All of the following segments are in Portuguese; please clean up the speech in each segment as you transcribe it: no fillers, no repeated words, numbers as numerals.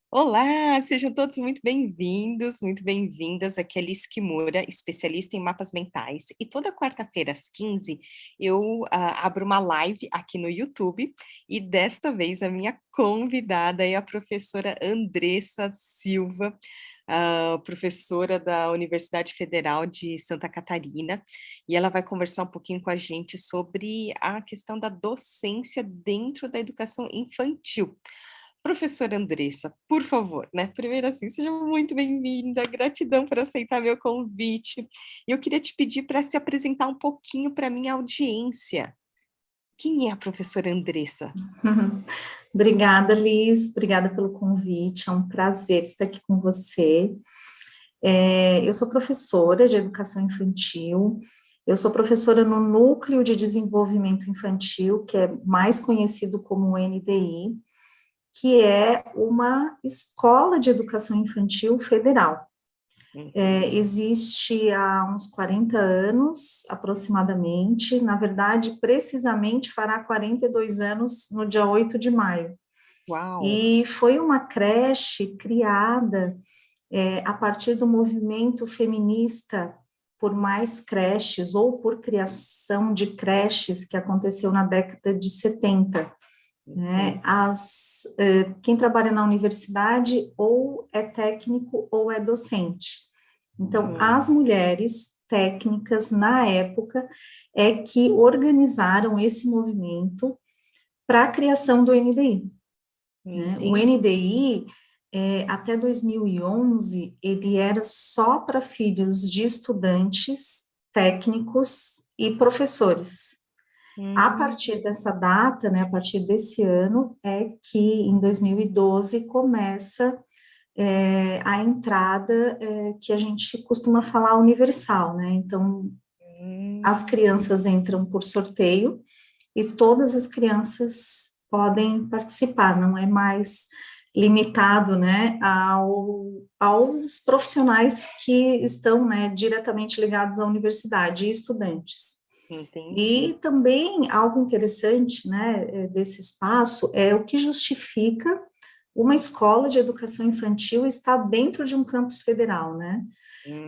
Olá, sejam todos muito bem-vindos, muito bem-vindas. Aqui é Liz Kimura, especialista em mapas mentais. E toda quarta-feira às 15 eu abro uma live aqui no YouTube e desta vez a minha convidada é a professora Andressa Silva, professora da Universidade Federal de Santa Catarina, e ela vai conversar um pouquinho com a gente sobre a questão da docência dentro da educação infantil. Professora Andressa, por favor, né? Primeiro assim, seja muito bem-vinda, gratidão por aceitar meu convite. Eu queria te pedir para se apresentar um pouquinho para minha audiência. Quem é a professora Andressa? Obrigada, Liz, obrigada pelo convite, é um prazer estar aqui com você. Eu sou professora de educação infantil, eu sou professora no Núcleo de Desenvolvimento Infantil, que é mais conhecido como NDI, que é uma escola de educação infantil federal. Existe há uns 40 anos, aproximadamente, na verdade, precisamente fará 42 anos no dia 8 de maio. Uau! E foi uma creche criada a partir do movimento feminista por mais creches ou por criação de creches que aconteceu na década de 70. Né? Quem trabalha na universidade ou é técnico ou é docente. Então, as mulheres técnicas, na época, é que organizaram esse movimento para a criação do NDI. Né? O NDI, até 2011, ele era só para filhos de estudantes, técnicos e professores. A partir dessa data, né, a partir desse ano, é que em 2012 começa a entrada que a gente costuma falar universal, né? Então, as crianças entram por sorteio e todas as crianças podem participar, não é mais limitado, né, aos profissionais que estão, né, diretamente ligados à universidade e estudantes. Entendi. E também algo interessante, né, desse espaço é o que justifica uma escola de educação infantil estar dentro de um campus federal, né?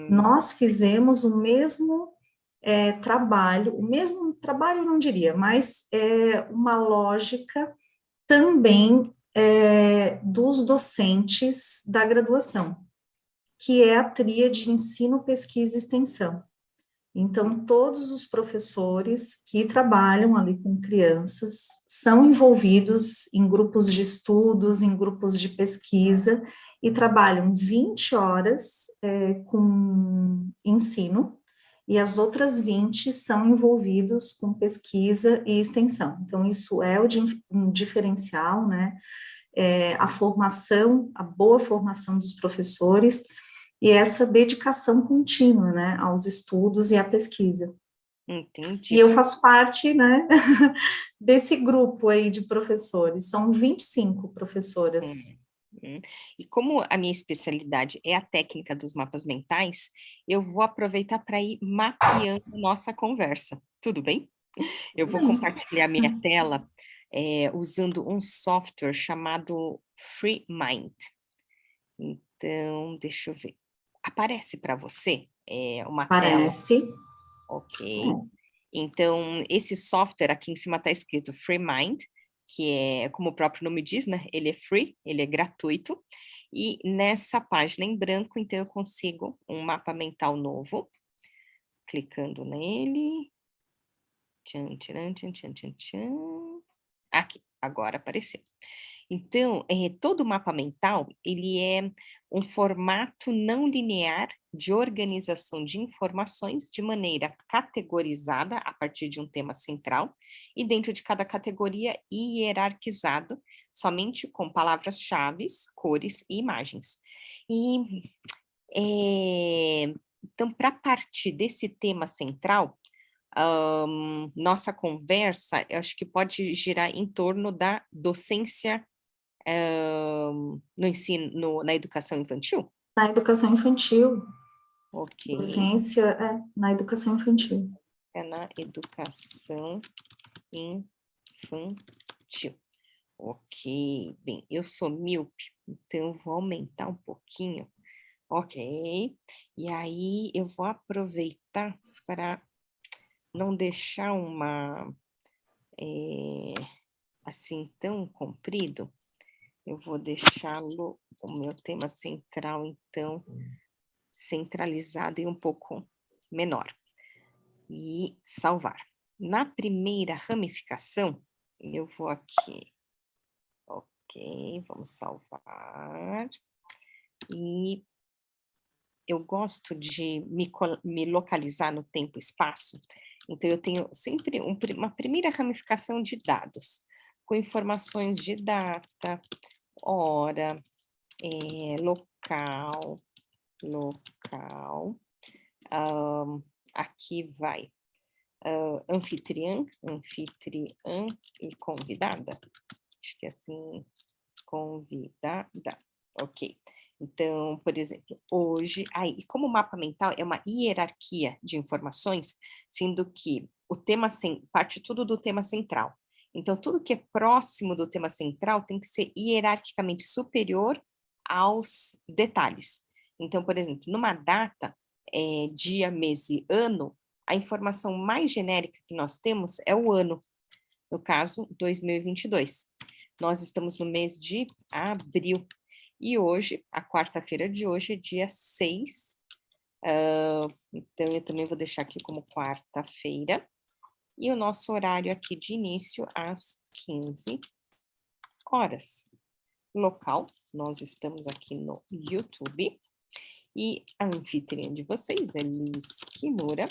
Nós fizemos o mesmo trabalho não diria, mas uma lógica também dos docentes da graduação, que é a tríade ensino, pesquisa e extensão. Então, todos os professores que trabalham ali com crianças são envolvidos em grupos de estudos, em grupos de pesquisa, e trabalham 20 horas com ensino, e as outras 20 são envolvidos com pesquisa e extensão. Então, isso é um diferencial, né? A formação, a boa formação dos professores, e essa dedicação contínua, né, aos estudos e à pesquisa. E Entendi. eu faço parte, né, desse grupo aí de professores, são 25 professoras. E como a minha especialidade é a técnica dos mapas mentais, eu vou aproveitar para ir mapeando nossa conversa. Tudo bem? Eu vou compartilhar minha tela, usando um software chamado FreeMind. Então, deixa eu ver. Aparece para você, uma tela? Parece. Ok. Então, esse software aqui em cima está escrito FreeMind, que é, como o próprio nome diz, né? Ele é free, ele é gratuito. E nessa página em branco, então, eu consigo um mapa mental novo. Clicando nele. Tchan, tchan, tchan, tchan, tchan, tchan. Aqui, agora apareceu. Então, todo mapa mental, ele é um formato não linear de organização de informações de maneira categorizada a partir de um tema central e dentro de cada categoria hierarquizado somente com palavras-chave, cores e imagens. E, então, para partir desse tema central, nossa conversa, eu acho que pode girar em torno da docência no ensino, na educação infantil? Na educação infantil, Ok, docência na educação infantil. é na educação infantil. Ok, bem, eu sou míope, então eu vou aumentar um pouquinho. Ok, e aí eu vou aproveitar para não deixar uma, assim, tão comprido, eu vou deixá-lo, o meu tema central, então, centralizado e um pouco menor. E salvar. Na primeira ramificação, eu vou aqui, ok, vamos salvar. E eu gosto de me localizar no tempo e espaço, então eu tenho sempre uma primeira ramificação de dados, com informações de data, hora, local, aqui vai anfitriã e convidada, acho que é assim, convidada, ok. Então, por exemplo, hoje, e como o mapa mental é uma hierarquia de informações, sendo que o tema parte tudo do tema central. Então, tudo que é próximo do tema central tem que ser hierarquicamente superior aos detalhes. Então, por exemplo, numa data, dia, mês e ano, a informação mais genérica que nós temos é o ano, no caso, 2022. Nós estamos no mês de abril. E hoje, a quarta-feira de hoje é dia 6. Então, eu também vou deixar aqui como quarta-feira. E o nosso horário aqui de início às 15 horas. Local, nós estamos aqui no YouTube. E a anfitriã de vocês é Liz Kimura,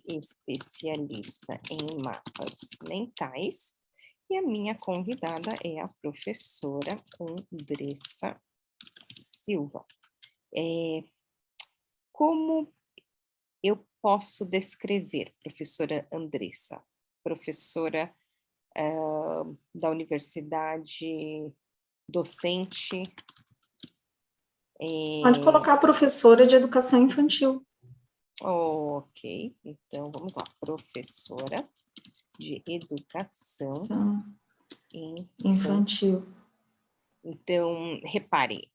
especialista em mapas mentais. E a minha convidada é a professora Andressa Silva. Como eu posso descrever, professora Andressa? Professora da universidade, docente? Pode colocar professora de educação infantil. Ok, então vamos lá. Professora de educação infantil. Então, reparem,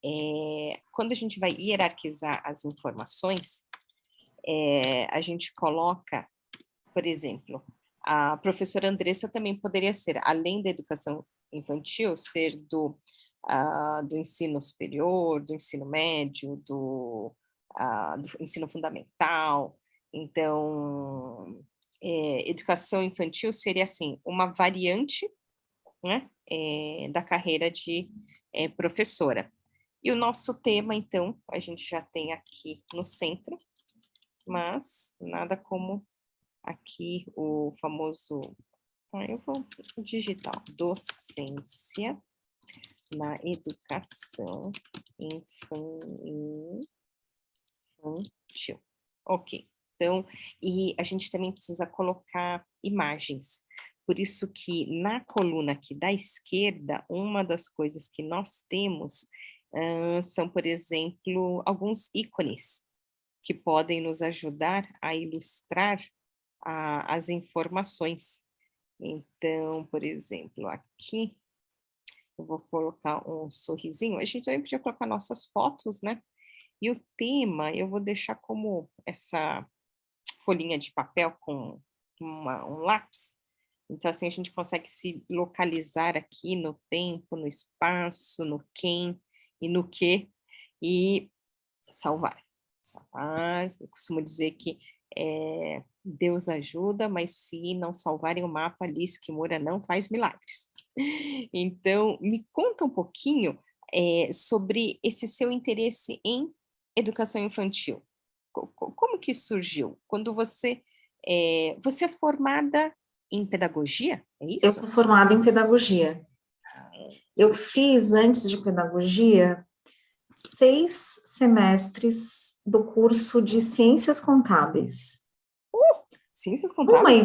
quando a gente vai hierarquizar as informações, a gente coloca, por exemplo, a professora Andressa também poderia ser, além da educação infantil, ser do ensino superior, do ensino médio, do ensino fundamental. Então, educação infantil seria, assim, uma variante, né, da carreira de professora. E o nosso tema, então, a gente já tem aqui no centro, mas nada como aqui o famoso, eu vou digitar, docência na educação infantil. Ok, então, e a gente também precisa colocar imagens. Por isso que na coluna aqui da esquerda, uma das coisas que nós temos são, por exemplo, alguns ícones que podem nos ajudar a ilustrar as informações. Então, por exemplo, aqui eu vou colocar um sorrisinho. A gente também podia colocar nossas fotos, né? E o tema eu vou deixar como essa folhinha de papel com um lápis. Então, assim, a gente consegue se localizar aqui no tempo, no espaço, no quem e no que, e salvar. Salvar, eu costumo dizer que Deus ajuda, mas se não salvarem o mapa, Liz Kimura não faz milagres. Então, me conta um pouquinho sobre esse seu interesse em educação infantil. Como que surgiu? Quando você é formada em pedagogia, é Eu isso? sou formada em pedagogia. Eu fiz, antes de pedagogia, 6 semestres do curso de Ciências Contábeis. Ciências Contábeis?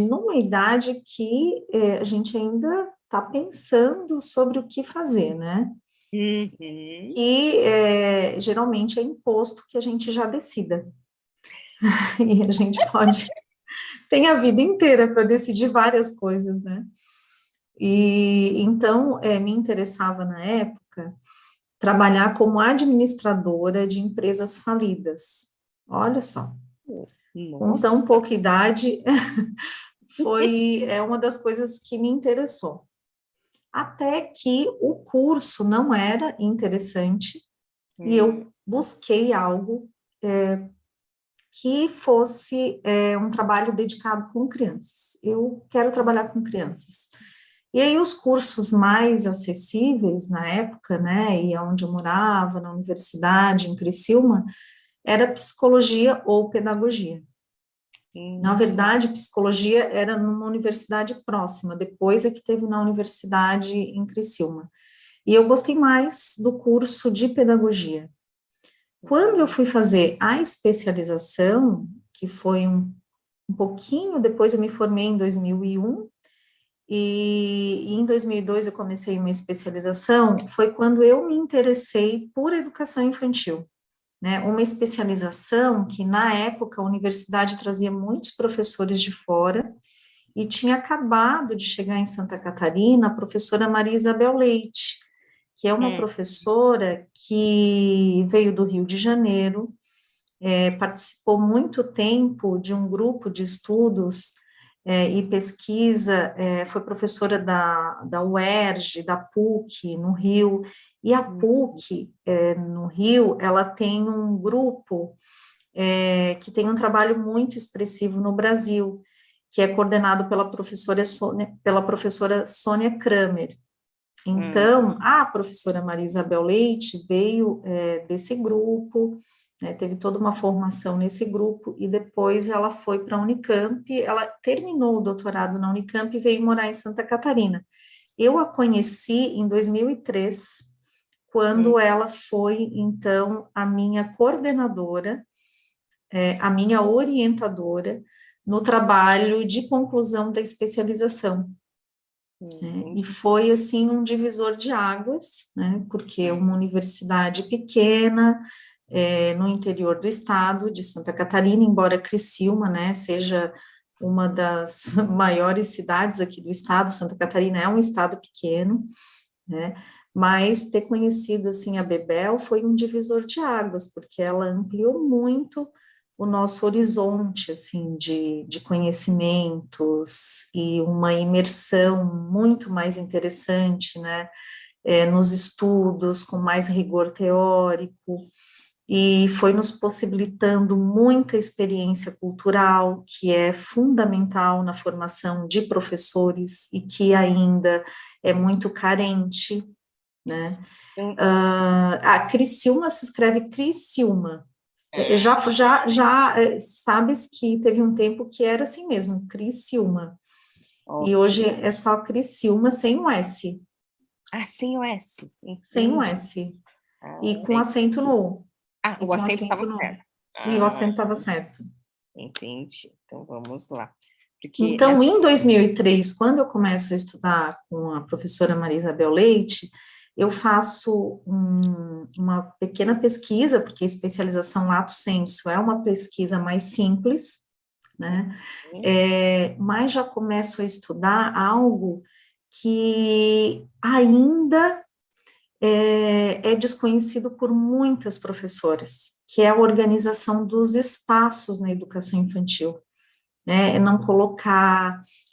Numa idade que a gente ainda está pensando sobre o que fazer, né? Uhum. E geralmente é imposto que a gente já decida. E a gente tem a vida inteira para decidir várias coisas, né? E então me interessava na época trabalhar como administradora de empresas falidas. Olha só, com tão Nossa. pouca idade, foi uma das coisas que me interessou. Até que o curso não era interessante e eu busquei algo que fosse um trabalho dedicado com crianças. Eu quero trabalhar com crianças. E aí os cursos mais acessíveis na época, né, e onde eu morava, na universidade, em Criciúma, era psicologia ou pedagogia. Na verdade, psicologia era numa universidade próxima, depois é que teve na universidade em Criciúma. E eu gostei mais do curso de pedagogia. Quando eu fui fazer a especialização, que foi um pouquinho depois, eu me formei em 2001, e em 2002 eu comecei uma especialização, foi quando eu me interessei por educação infantil, né? Uma especialização que, na época, a universidade trazia muitos professores de fora, e tinha acabado de chegar em Santa Catarina a professora Maria Isabel Leite, que é uma professora que veio do Rio de Janeiro, participou muito tempo de um grupo de estudos e pesquisa, foi professora da UERJ, da PUC, no Rio, e a PUC, no Rio, ela tem um grupo que tem um trabalho muito expressivo no Brasil, que é coordenado pela professora Sônia Kramer. Então, a professora Maria Isabel Leite veio desse grupo, né, teve toda uma formação nesse grupo, e depois ela foi para a Unicamp, ela terminou o doutorado na Unicamp e veio morar em Santa Catarina. Eu a conheci em 2003, quando ela foi, então, a minha coordenadora, a minha orientadora, no trabalho de conclusão da especialização. E foi, assim, um divisor de águas, né, porque uma universidade pequena, no interior do estado de Santa Catarina, embora Criciúma, né, seja uma das maiores cidades aqui do estado, Santa Catarina é um estado pequeno, né, mas ter conhecido, assim, a Bebel foi um divisor de águas, porque ela ampliou muito o nosso horizonte, assim, de conhecimentos e uma imersão muito mais interessante, né, nos estudos, com mais rigor teórico, e foi nos possibilitando muita experiência cultural, que é fundamental na formação de professores e que ainda é muito carente, né. A Criciúma se escreve Criciúma. Já sabes que teve um tempo que era assim mesmo, Criciúma. E hoje é só Criciúma sem o S. Sem o S. Sem o S. E com acento no O. O acento estava certo. E o acento estava certo. Entendi. Então, vamos lá. Então, em 2003, quando eu começo a estudar com a professora Maria Isabel Leite, eu faço uma pequena pesquisa, porque a especialização lato sensu é uma pesquisa mais simples, né? Mas já começo a estudar algo que ainda é desconhecido por muitas professoras, que é a organização dos espaços na educação infantil, né?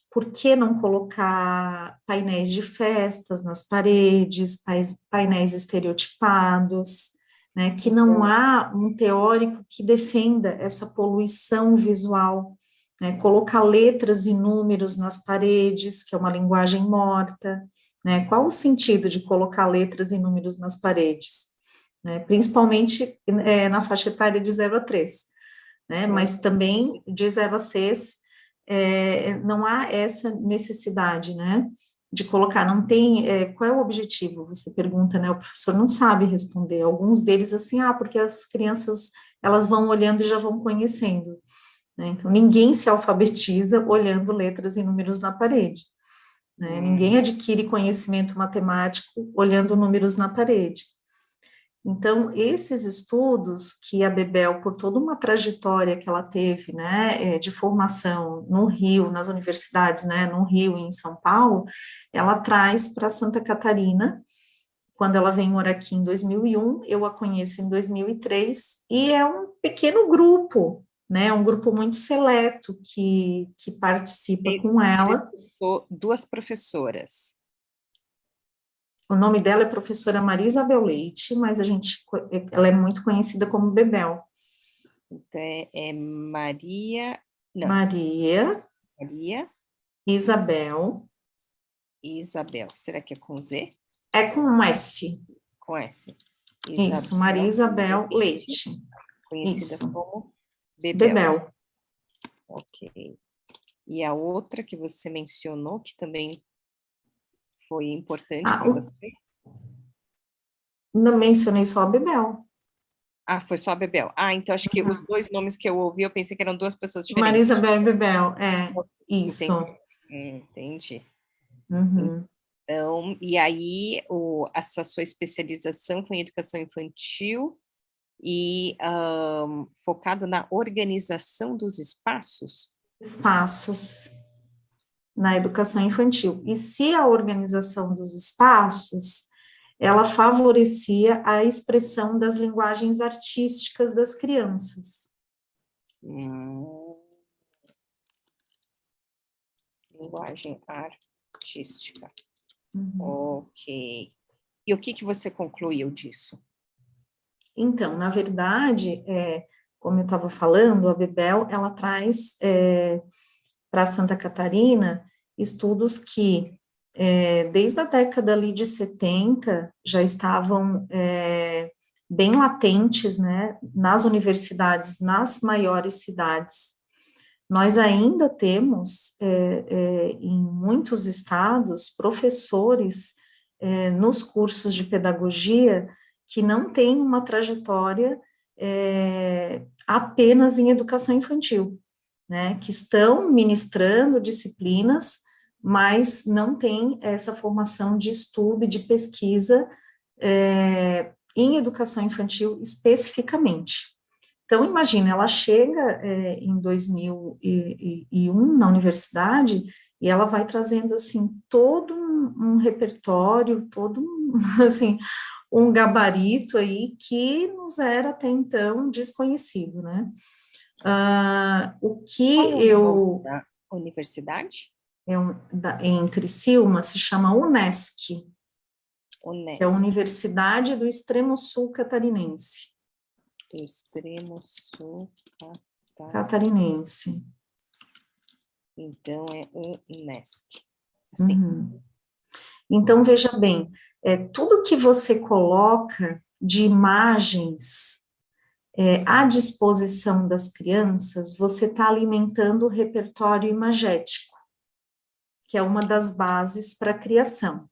Por que não colocar painéis de festas nas paredes, painéis estereotipados, né? Que não há um teórico que defenda essa poluição visual, né? Colocar letras e números nas paredes, que é uma linguagem morta, né? Qual o sentido de colocar letras e números nas paredes? Né? Principalmente na faixa etária de 0 a 3, né? Mas também de 0 a 6, não há essa necessidade, né? De colocar, não tem, qual é o objetivo? Você pergunta, né? O professor não sabe responder. Alguns deles assim, porque as crianças, elas vão olhando e já vão conhecendo, né? Então, ninguém se alfabetiza olhando letras e números na parede, né? Ninguém adquire conhecimento matemático olhando números na parede. Então, esses estudos que a Bebel, por toda uma trajetória que ela teve, né, de formação no Rio, nas universidades, né, no Rio e em São Paulo, ela traz para Santa Catarina, quando ela vem morar aqui em 2001, eu a conheço em 2003, e é um pequeno grupo, né, um grupo muito seleto que participa com Você ela. citou duas professoras. O nome dela é professora Maria Isabel Leite, mas ela é muito conhecida como Bebel. Então, é Maria... Não, Maria Maria Isabel, Isabel. Será que é com Z? é com um S. Com S. Isso, Maria Isabel Isabel Leite, Leite. conhecida Isso, como Bebel. Bebel. Ok. E a outra que você mencionou, que também foi importante Ah, para você? não mencionei só a Bebel. Ah, foi só a Bebel. Ah, então acho que os dois nomes que eu ouvi, eu pensei que eram duas pessoas Maria diferentes. Isabel e Bebel, Entendi. isso. Entendi. Uhum. Então, e aí, essa sua especialização foi em educação infantil e focado na organização dos espaços? Espaços na educação infantil. E se a organização dos espaços, ela favorecia a expressão das linguagens artísticas das crianças. Hum, linguagem artística. Uhum. Ok. E o que que você concluiu disso? Então, na verdade, como eu estava falando, a Bebel, ela traz para Santa Catarina estudos que, desde a década ali de 70, já estavam bem latentes, né, nas universidades, nas maiores cidades. Nós ainda temos, em muitos estados, professores nos cursos de pedagogia que não têm uma trajetória apenas em educação infantil, né, que estão ministrando disciplinas, mas não têm essa formação de estudo e de pesquisa em educação infantil especificamente. Então, imagina, ela chega em 2001 na universidade e ela vai trazendo, assim, todo um repertório, todo assim, um gabarito aí que nos era até então desconhecido, né? O que Qual é o nome da universidade? em Criciúma se chama UNESCO, que é a Unesc, Universidade do Extremo Sul Catarinense. do Extremo Sul Catarinense. Então, é Unesc. Assim. Uhum. Então, veja bem, tudo que você coloca de imagens à disposição das crianças, você está alimentando o repertório imagético, que é uma das bases para a criação.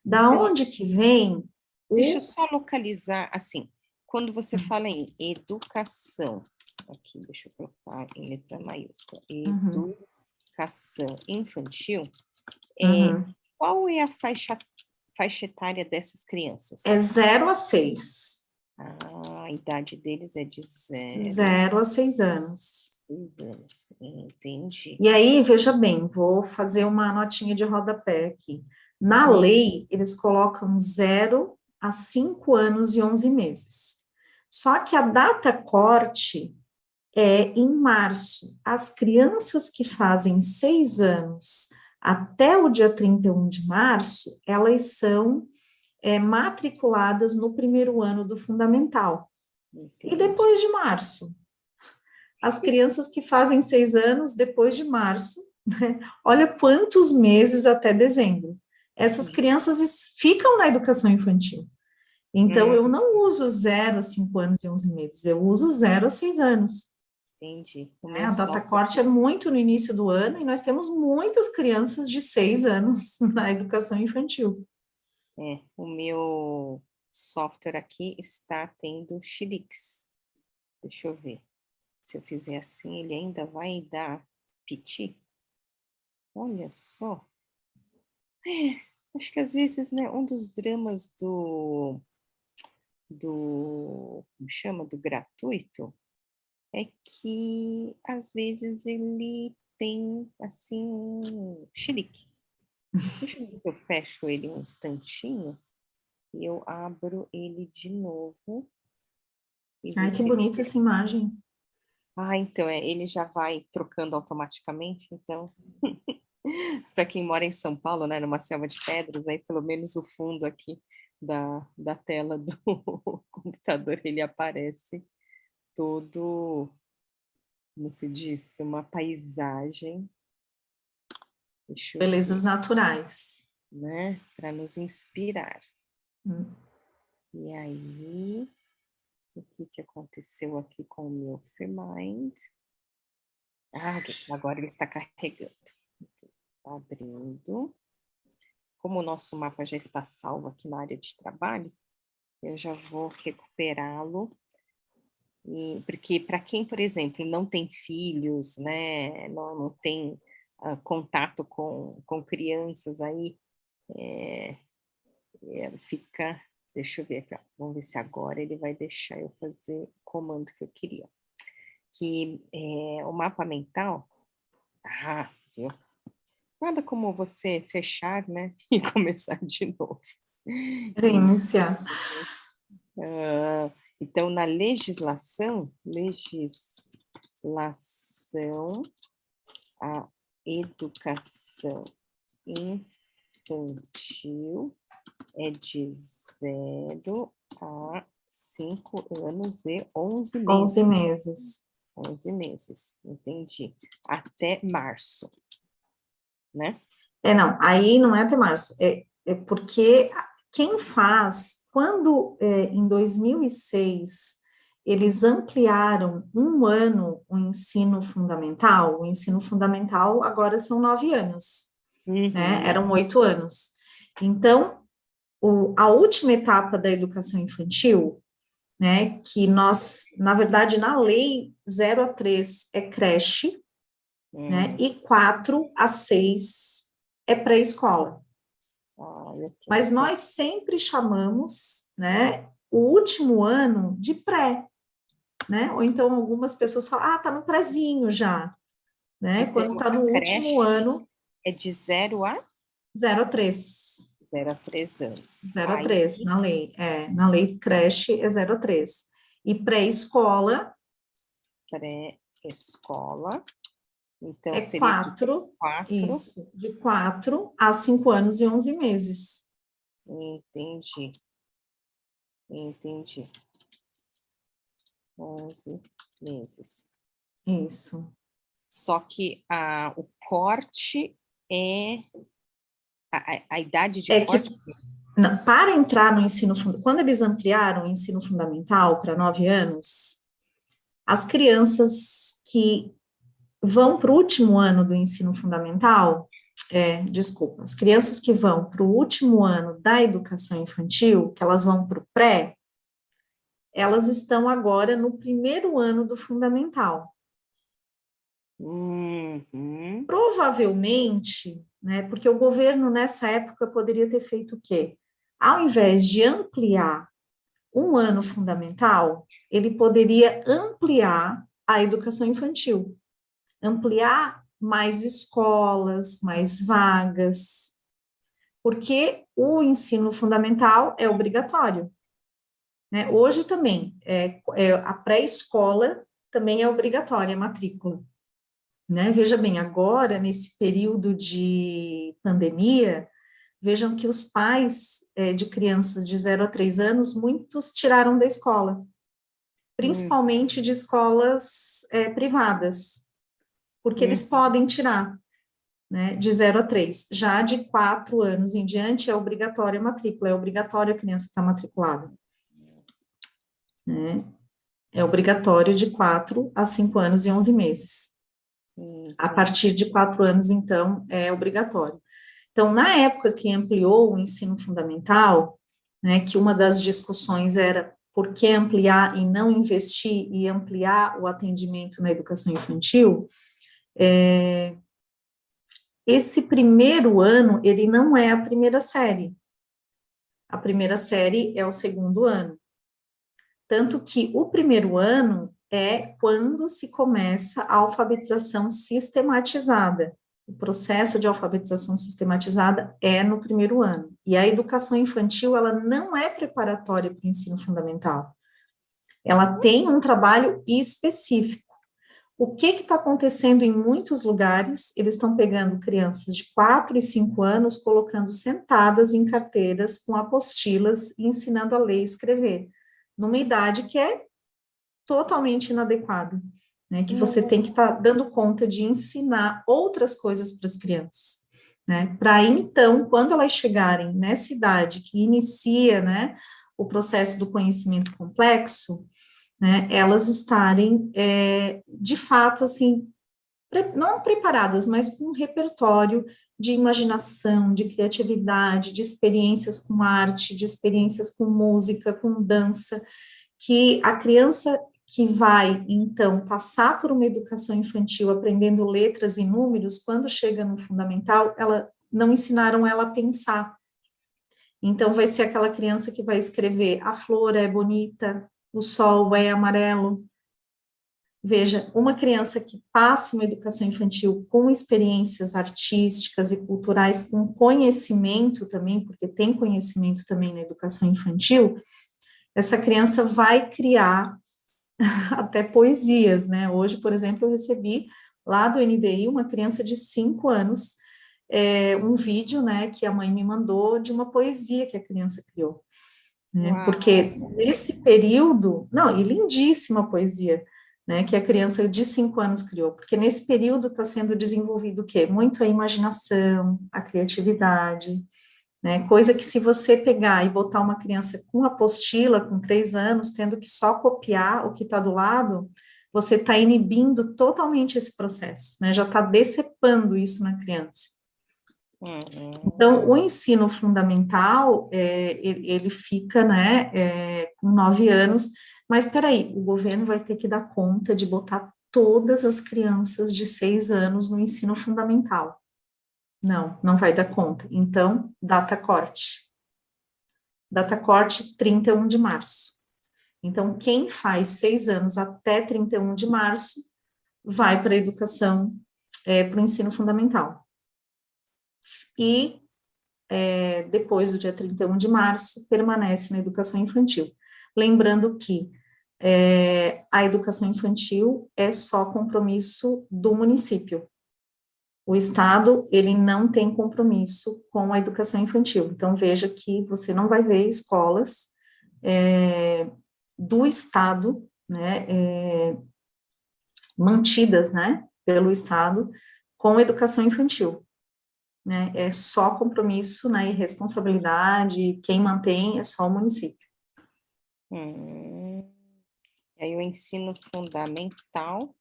Da Então, onde que vem deixa eu o... só localizar, assim, quando você fala em educação, aqui, deixa eu colocar em letra maiúscula, Uhum, educação infantil, uhum. qual é a faixa etária dessas crianças? É 0 a 6. Ah, a idade deles é de 0 a 6 anos. 6 anos. Entendi. E aí, veja bem, vou fazer uma notinha de rodapé aqui. Na Hum, lei, eles colocam 0 a 5 anos e 11 meses. Só que a data corte é em março. As crianças que fazem 6 anos até o dia 31 de março, elas são matriculadas no primeiro ano do fundamental. E entendi. depois de março? As crianças que fazem 6 anos depois de março, né? Olha quantos meses até dezembro. Essas crianças ficam na educação infantil. Então, Hum, eu não uso 0 a 5 anos e 11 meses, eu uso 0 a 6 anos. entendi. O Né? meu A data software, corte é muito no início do ano e nós temos muitas crianças de 6 anos na educação infantil. o meu software aqui está tendo chiliques. Deixa eu ver. Se eu fizer assim, ele ainda vai dar piti? Olha só. Acho que às vezes, né, um dos dramas do como chama, do gratuito, é que às vezes ele tem, assim, um chilique. Deixa eu ver se eu fecho ele um instantinho e eu abro ele de novo e Ai, que você... bonita essa imagem. Ah, então, ele já vai trocando automaticamente, então, para quem mora em São Paulo, né, numa selva de pedras, aí pelo menos o fundo aqui da tela do computador, ele aparece todo, como se diz, uma paisagem, deixa eu Belezas ver, naturais. né, para nos inspirar. Hum. E aí, o que que aconteceu aqui com o meu FreeMind? Ah, ok, agora ele está carregando. Tá abrindo. Como o nosso mapa já está salvo aqui na área de trabalho, eu já vou recuperá-lo. Porque para quem, por exemplo, não tem filhos, né, não tem contato com crianças aí, fica... Deixa eu ver aqui, ó. Vamos ver se agora ele vai deixar eu fazer o comando que eu queria. Que o mapa mental... Ah, viu? Nada como você fechar, né, e começar de novo. Iniciar. Então, na legislação, a educação infantil é de 0 a 5 anos e 11 meses. 11 meses. 11 meses, entendi. Até março, né? Não, aí não é até março, é porque quem faz, quando em 2006 eles ampliaram um ano o ensino fundamental agora são 9 anos, né? Uhum. Eram 8 anos. Então, a última etapa da educação infantil, né, que nós, na verdade, na lei 0 a 3 é creche, né, e 4 a 6 é pré-escola. Mas nós sempre chamamos, né, o último ano de pré, né? Ou então algumas pessoas falam, tá no prézinho já, né? Então, Quando está a no último creche ano, é de 0 a 3. 0 a 3 anos. 0 a 3 na lei, na lei creche é 0 a 3. E pré-escola Pré-escola, então é seria de 4, 4. isso, de 4 a 5 anos e 11 meses. Entendi. 11 meses. Isso. Só que o corte é... A idade de É corte... que para entrar no ensino fundamental, quando eles ampliaram o ensino fundamental para 9 anos, as crianças que vão para o último ano do ensino fundamental, desculpa, as crianças que vão para o último ano da educação infantil, que elas vão para o pré, elas estão agora no primeiro ano do fundamental. Uhum. Provavelmente, né, porque o governo nessa época poderia ter feito o quê? Ao invés de ampliar um ano fundamental, ele poderia ampliar a educação infantil, ampliar mais escolas, mais vagas, porque o ensino fundamental é obrigatório, né? Hoje também, a pré-escola também é obrigatória a matrícula, né? Veja bem, agora, nesse período de pandemia, vejam que os pais de crianças de 0 a 3 anos, muitos tiraram da escola, principalmente de escolas privadas, porque eles podem tirar, né, de 0 a 3. Já de 4 anos em diante é obrigatória a matrícula, é obrigatório a criança estar matriculada, né? É obrigatório de 4 a 5 anos e 11 meses. A partir de 4 anos, então, é obrigatório. Então, na época que ampliou o ensino fundamental, né, que uma das discussões era por que ampliar e não investir e ampliar o atendimento na educação infantil, esse primeiro ano, ele não é a primeira série. A primeira série é o segundo ano. Tanto que o primeiro ano é quando se começa a alfabetização sistematizada. O processo de alfabetização sistematizada é no primeiro ano. E a educação infantil, ela não é preparatória para o ensino fundamental. Ela tem um trabalho específico. O que está acontecendo em muitos lugares? Eles estão pegando crianças de 4 e 5 anos, colocando sentadas em carteiras com apostilas e ensinando a ler e escrever, numa idade que é totalmente inadequada, né? Que você tem que estar dando conta de ensinar outras coisas para as crianças, né? Para então, quando elas chegarem nessa idade que inicia, né, o processo do conhecimento complexo, né, elas estarem, de fato, assim, não preparadas, mas com um repertório de imaginação, de criatividade, de experiências com arte, de experiências com música, com dança, que a criança que vai, então, passar por uma educação infantil aprendendo letras e números, quando chega no fundamental, não ensinaram ela a pensar. Então, vai ser aquela criança que vai escrever: a flor é bonita, o sol é amarelo. Veja, uma criança que passa uma educação infantil com experiências artísticas e culturais, com conhecimento também, porque tem conhecimento também na educação infantil, essa criança vai criar até poesias, né? Hoje, por exemplo, eu recebi lá do NDI uma criança de 5 anos, um vídeo, né, que a mãe me mandou de uma poesia que a criança criou. Né? Porque nesse período, não, e lindíssima poesia, né, que a criança de 5 anos criou, porque nesse período está sendo desenvolvido o quê? Muito a imaginação, a criatividade, né, coisa que se você pegar e botar uma criança com apostila, com 3 anos, tendo que só copiar o que está do lado, você está inibindo totalmente esse processo, né, já está decepando isso na criança. Então, o ensino fundamental, ele fica, né, com 9 anos, mas espera aí, o governo vai ter que dar conta de botar todas as crianças de 6 anos no ensino fundamental. Não vai dar conta. Então, data corte. Data corte, 31 de março. Então, quem faz 6 anos até 31 de março, vai para a educação, para o ensino fundamental. E depois do dia 31 de março, permanece na educação infantil. Lembrando que a educação infantil é só compromisso do município. O Estado, ele não tem compromisso com a educação infantil. Então, veja que você não vai ver escolas do Estado, né, mantidas, né, pelo Estado, com educação infantil. Né, é só compromisso, né, e responsabilidade, quem mantém é só o município. E aí o ensino fundamental,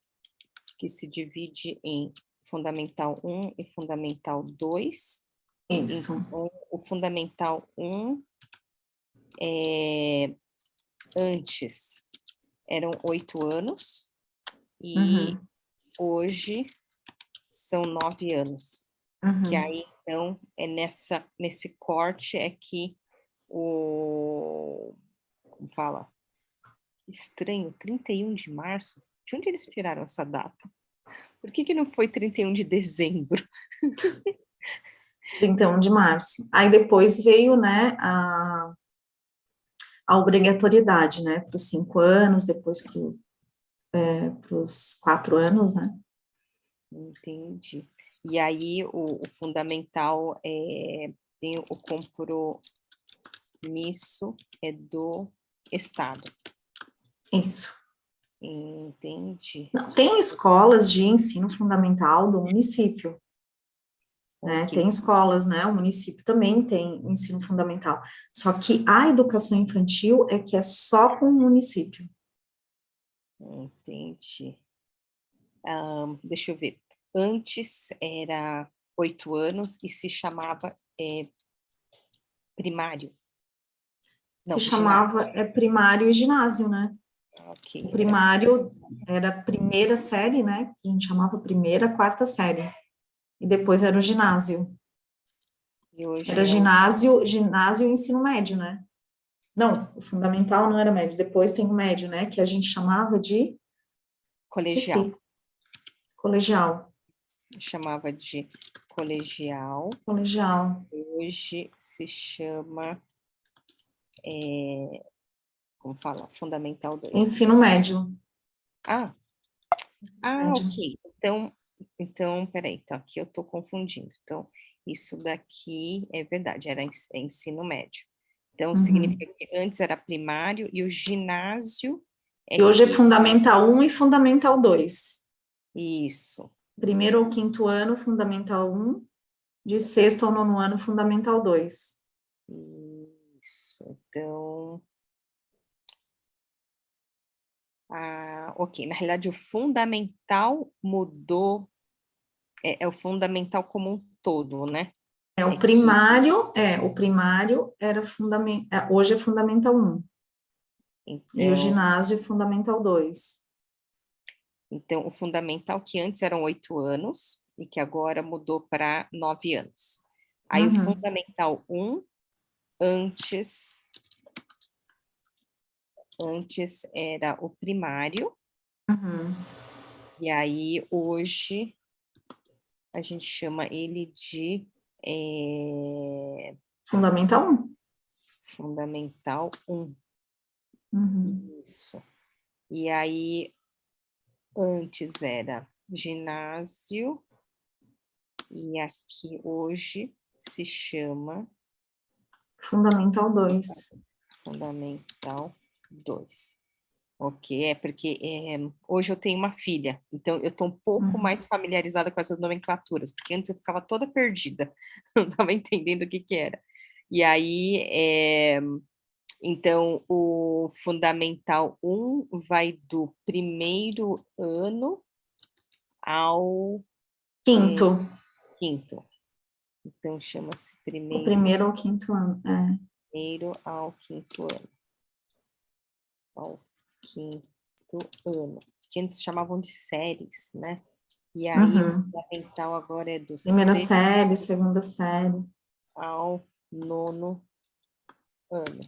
que se divide em Fundamental 1 e Fundamental 2. Isso. Então, o Fundamental 1, antes eram 8 anos, e hoje são 9 anos. Que aí, então, nesse corte é que como fala? Estranho, 31 de março? De onde eles tiraram essa data? Por que não foi 31 de dezembro? 31 de março. Aí depois veio, né, a obrigatoriedade, né, para os 5 anos, depois para os 4 anos, né. Entendi. E aí o fundamental tem o compromisso do Estado. Isso. Entendi. Não, tem escolas de ensino fundamental do município, né, tem escolas, né, o município também tem ensino fundamental, só que a educação infantil é que é só com o município. Entendi. Deixa eu ver. Antes era 8 anos e se chamava primário. Não, se chamava primário e ginásio, né? Okay. O primário era a primeira série, né? Que a gente chamava primeira, quarta série. E depois era o ginásio. Era ginásio e ensino médio, né? Não, o fundamental não era médio. Depois tem o médio, né? Que a gente chamava de... Colegial. Esqueci. Colegial. Chamava de colegial. Colegial. Hoje se chama... como fala? Fundamental 2. Ensino médio. Ah, Médio. ok. Então, peraí. Então, aqui eu estou confundindo. Então, isso daqui é verdade, é ensino médio. Então, significa que antes era primário e o ginásio E hoje é que... Fundamental 1 e Fundamental 2. Isso. Primeiro ao quinto ano, Fundamental 1. De sexto ao nono ano, Fundamental 2. Isso. Então... ok. Na realidade, o fundamental mudou. É o fundamental como um todo, né? O primário era fundamental, hoje é Fundamental 1. E o Então, ginásio é Fundamental 2. então, o fundamental que antes eram 8 anos e que agora mudou para 9 anos. Aí o fundamental 1, antes era o primário, e aí hoje a gente chama ele de Fundamental 1. Fundamental 1. Isso. E aí, antes era ginásio, e aqui hoje se chama... Fundamental 2. Fundamental 2. Ok, porque hoje eu tenho uma filha, então eu estou um pouco mais familiarizada com essas nomenclaturas, porque antes eu ficava toda perdida, não estava entendendo o que era. E aí, então, o Fundamental 1 vai do primeiro ano ao Quinto. quinto. Então, chama-se O primeiro ao quinto ano. Primeiro ao quinto ano. Ao quinto ano. Que antes chamavam de séries, né? E aí, o fundamental agora é do Primeira sexto série, segunda série. ao nono ano.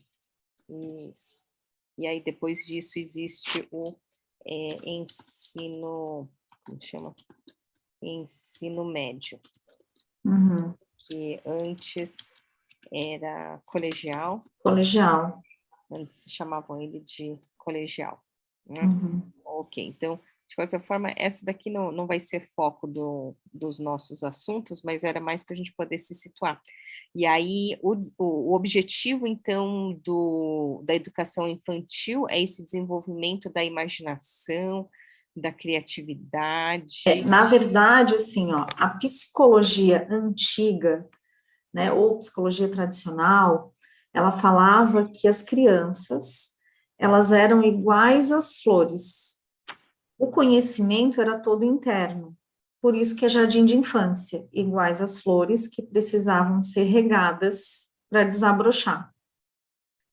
Isso. E aí, depois disso, existe o ensino... Como chama? Ensino médio. Que antes era colegial. Colegial. Antes chamavam ele de colegial, né? Ok, então, de qualquer forma, essa daqui não vai ser foco dos nossos assuntos, mas era mais para a gente poder se situar. E aí, o objetivo, então, da educação infantil é esse desenvolvimento da imaginação, da criatividade. Na verdade, assim, ó, a psicologia antiga, né, ou psicologia tradicional, ela falava que as crianças, elas eram iguais às flores. O conhecimento era todo interno. Por isso que é jardim de infância, iguais às flores que precisavam ser regadas para desabrochar.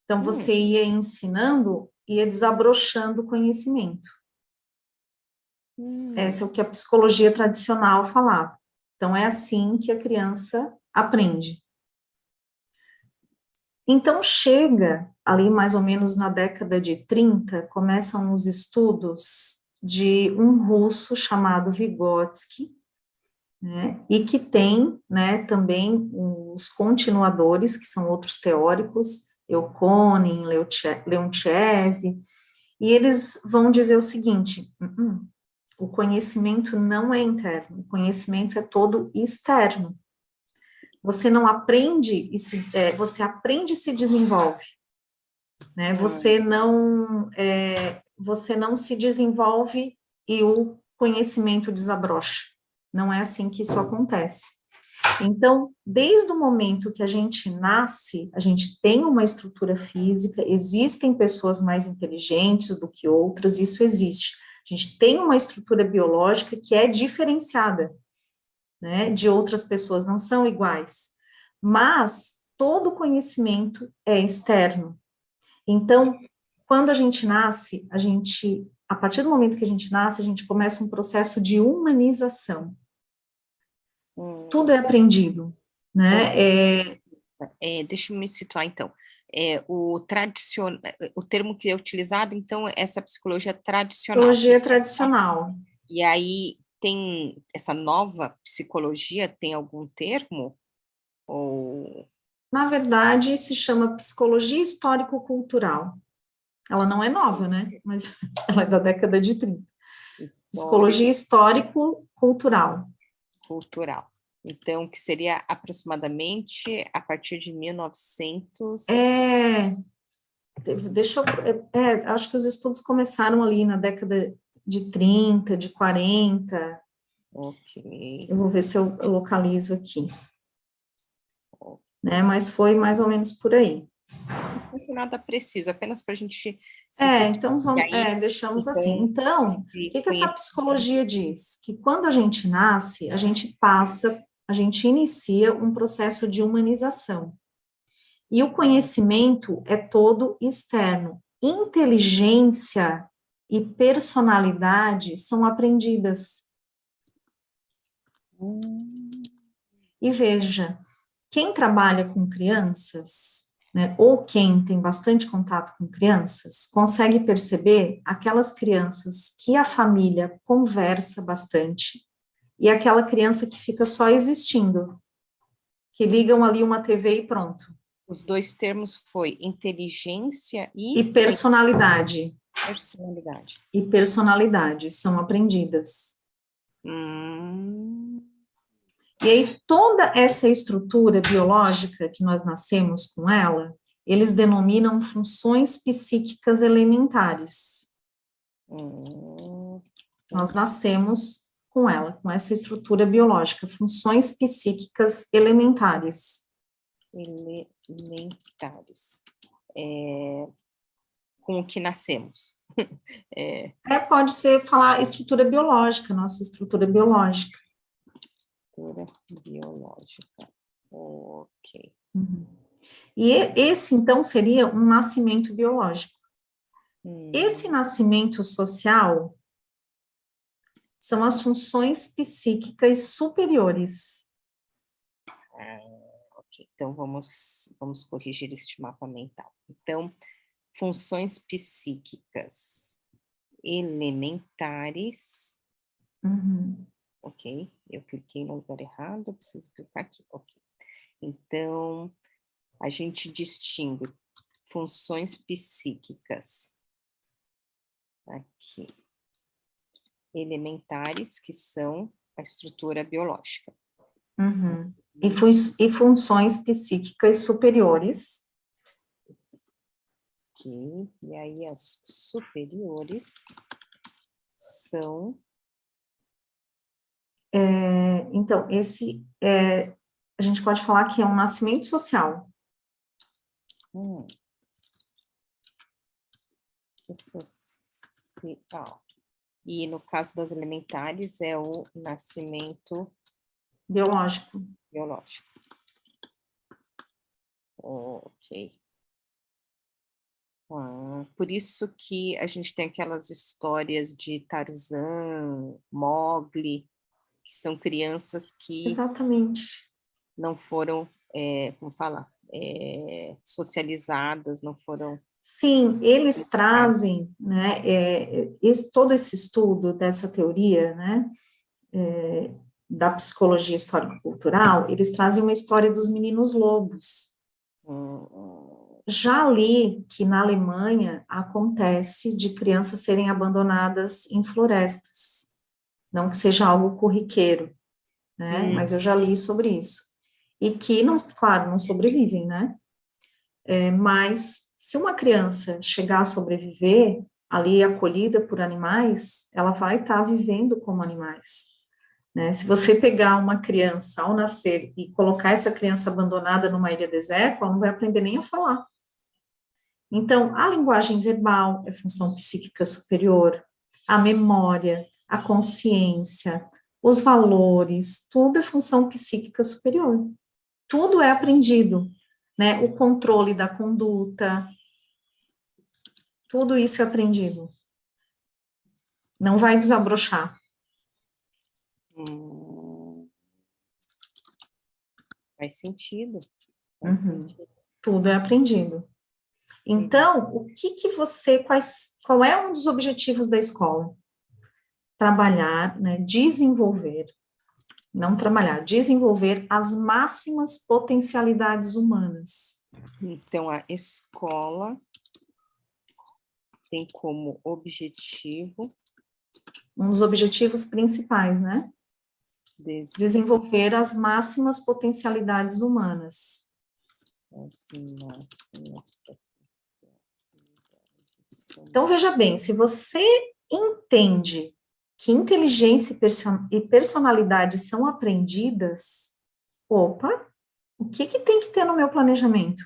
Então, você ia ensinando, ia desabrochando o conhecimento. Essa é o que a psicologia tradicional falava. Então, é assim que a criança aprende. Então, chega ali mais ou menos na década de 30, começam os estudos de um russo chamado Vygotsky, né, e que tem, né, também os continuadores, que são outros teóricos, Eukonin, Leontiev, e eles vão dizer o seguinte: o conhecimento não é interno, o conhecimento é todo externo. Você não aprende, você aprende e se desenvolve, né? Você não se desenvolve e o conhecimento desabrocha. Não é assim que isso acontece. Então, desde o momento que a gente nasce, a gente tem uma estrutura física, existem pessoas mais inteligentes do que outras, isso existe. A gente tem uma estrutura biológica que é diferenciada, né, de outras pessoas, não são iguais. Mas todo conhecimento é externo. Então, quando a gente nasce, a partir do momento que a gente nasce, a gente começa um processo de humanização. Tudo é aprendido, né? Deixa eu me situar, então. o termo que é utilizado, então, é essa psicologia tradicional. Psicologia tradicional. E aí, tem essa nova psicologia, tem algum termo? Ou... Na verdade, se chama psicologia histórico-cultural. Ela não é nova, né? Mas ela é da década de 30. Psicologia histórico-cultural. Cultural. Então, que seria aproximadamente a partir de 1900... acho que os estudos começaram ali na década de 30, de 40. Ok. Eu vou ver se eu localizo aqui. Né? Mas foi mais ou menos por aí. Não precisa ser nada preciso, apenas para a gente então deixamos assim. Então, o que essa psicologia diz? Que quando a gente nasce, a gente inicia um processo de humanização. E o conhecimento é todo externo. Inteligência e personalidade são aprendidas. E veja, quem trabalha com crianças, né, ou quem tem bastante contato com crianças, consegue perceber aquelas crianças que a família conversa bastante e aquela criança que fica só existindo, que ligam ali uma TV e pronto. Os dois termos foi inteligência e personalidade. Personalidade. E personalidade são aprendidas. E aí, toda essa estrutura biológica que nós nascemos com ela, eles denominam funções psíquicas elementares. Nós nascemos com ela, com essa estrutura biológica, funções psíquicas elementares. Elementares. Com o que nascemos. Pode ser falar estrutura biológica, nossa estrutura biológica. Biológica. Ok. E esse, então, seria um nascimento biológico. Esse nascimento social são as funções psíquicas superiores. Ok, então vamos corrigir este mapa mental. Então, funções psíquicas elementares. Ok, eu cliquei no lugar errado, eu preciso clicar aqui. Ok. Então, a gente distingue funções psíquicas aqui, elementares, que são a estrutura biológica. E funções psíquicas superiores. Ok, e aí as superiores são... Então, esse a gente pode falar que é um nascimento social. Social. E no caso das elementares é o nascimento biológico. Ok. Por isso que a gente tem aquelas histórias de Tarzan, Mowgli, que são crianças que... Exatamente. Não foram, como falar, socializadas, não foram... Sim, eles trazem, né, todo esse estudo dessa teoria, né, da psicologia histórico-cultural, eles trazem uma história dos meninos lobos. Já li que na Alemanha acontece de crianças serem abandonadas em florestas, não que seja algo corriqueiro, né, mas eu já li sobre isso. E que, não, claro, não sobrevivem, né, mas se uma criança chegar a sobreviver, ali acolhida por animais, ela vai estar vivendo como animais, né? Se você pegar uma criança ao nascer e colocar essa criança abandonada numa ilha deserta, ela não vai aprender nem a falar. Então, a linguagem verbal é função psíquica superior, a memória, a consciência, os valores, tudo é função psíquica superior. Tudo é aprendido, né? O controle da conduta, tudo isso é aprendido. Não vai desabrochar. Faz sentido. Tudo é aprendido. Então, qual é um dos objetivos da escola? Trabalhar, né, desenvolver as máximas potencialidades humanas. Então, a escola tem como objetivo... Um dos objetivos principais, né? Desenvolver as máximas potencialidades humanas. Então, veja bem, se você entende que inteligência e personalidade são aprendidas, opa, o que tem que ter no meu planejamento?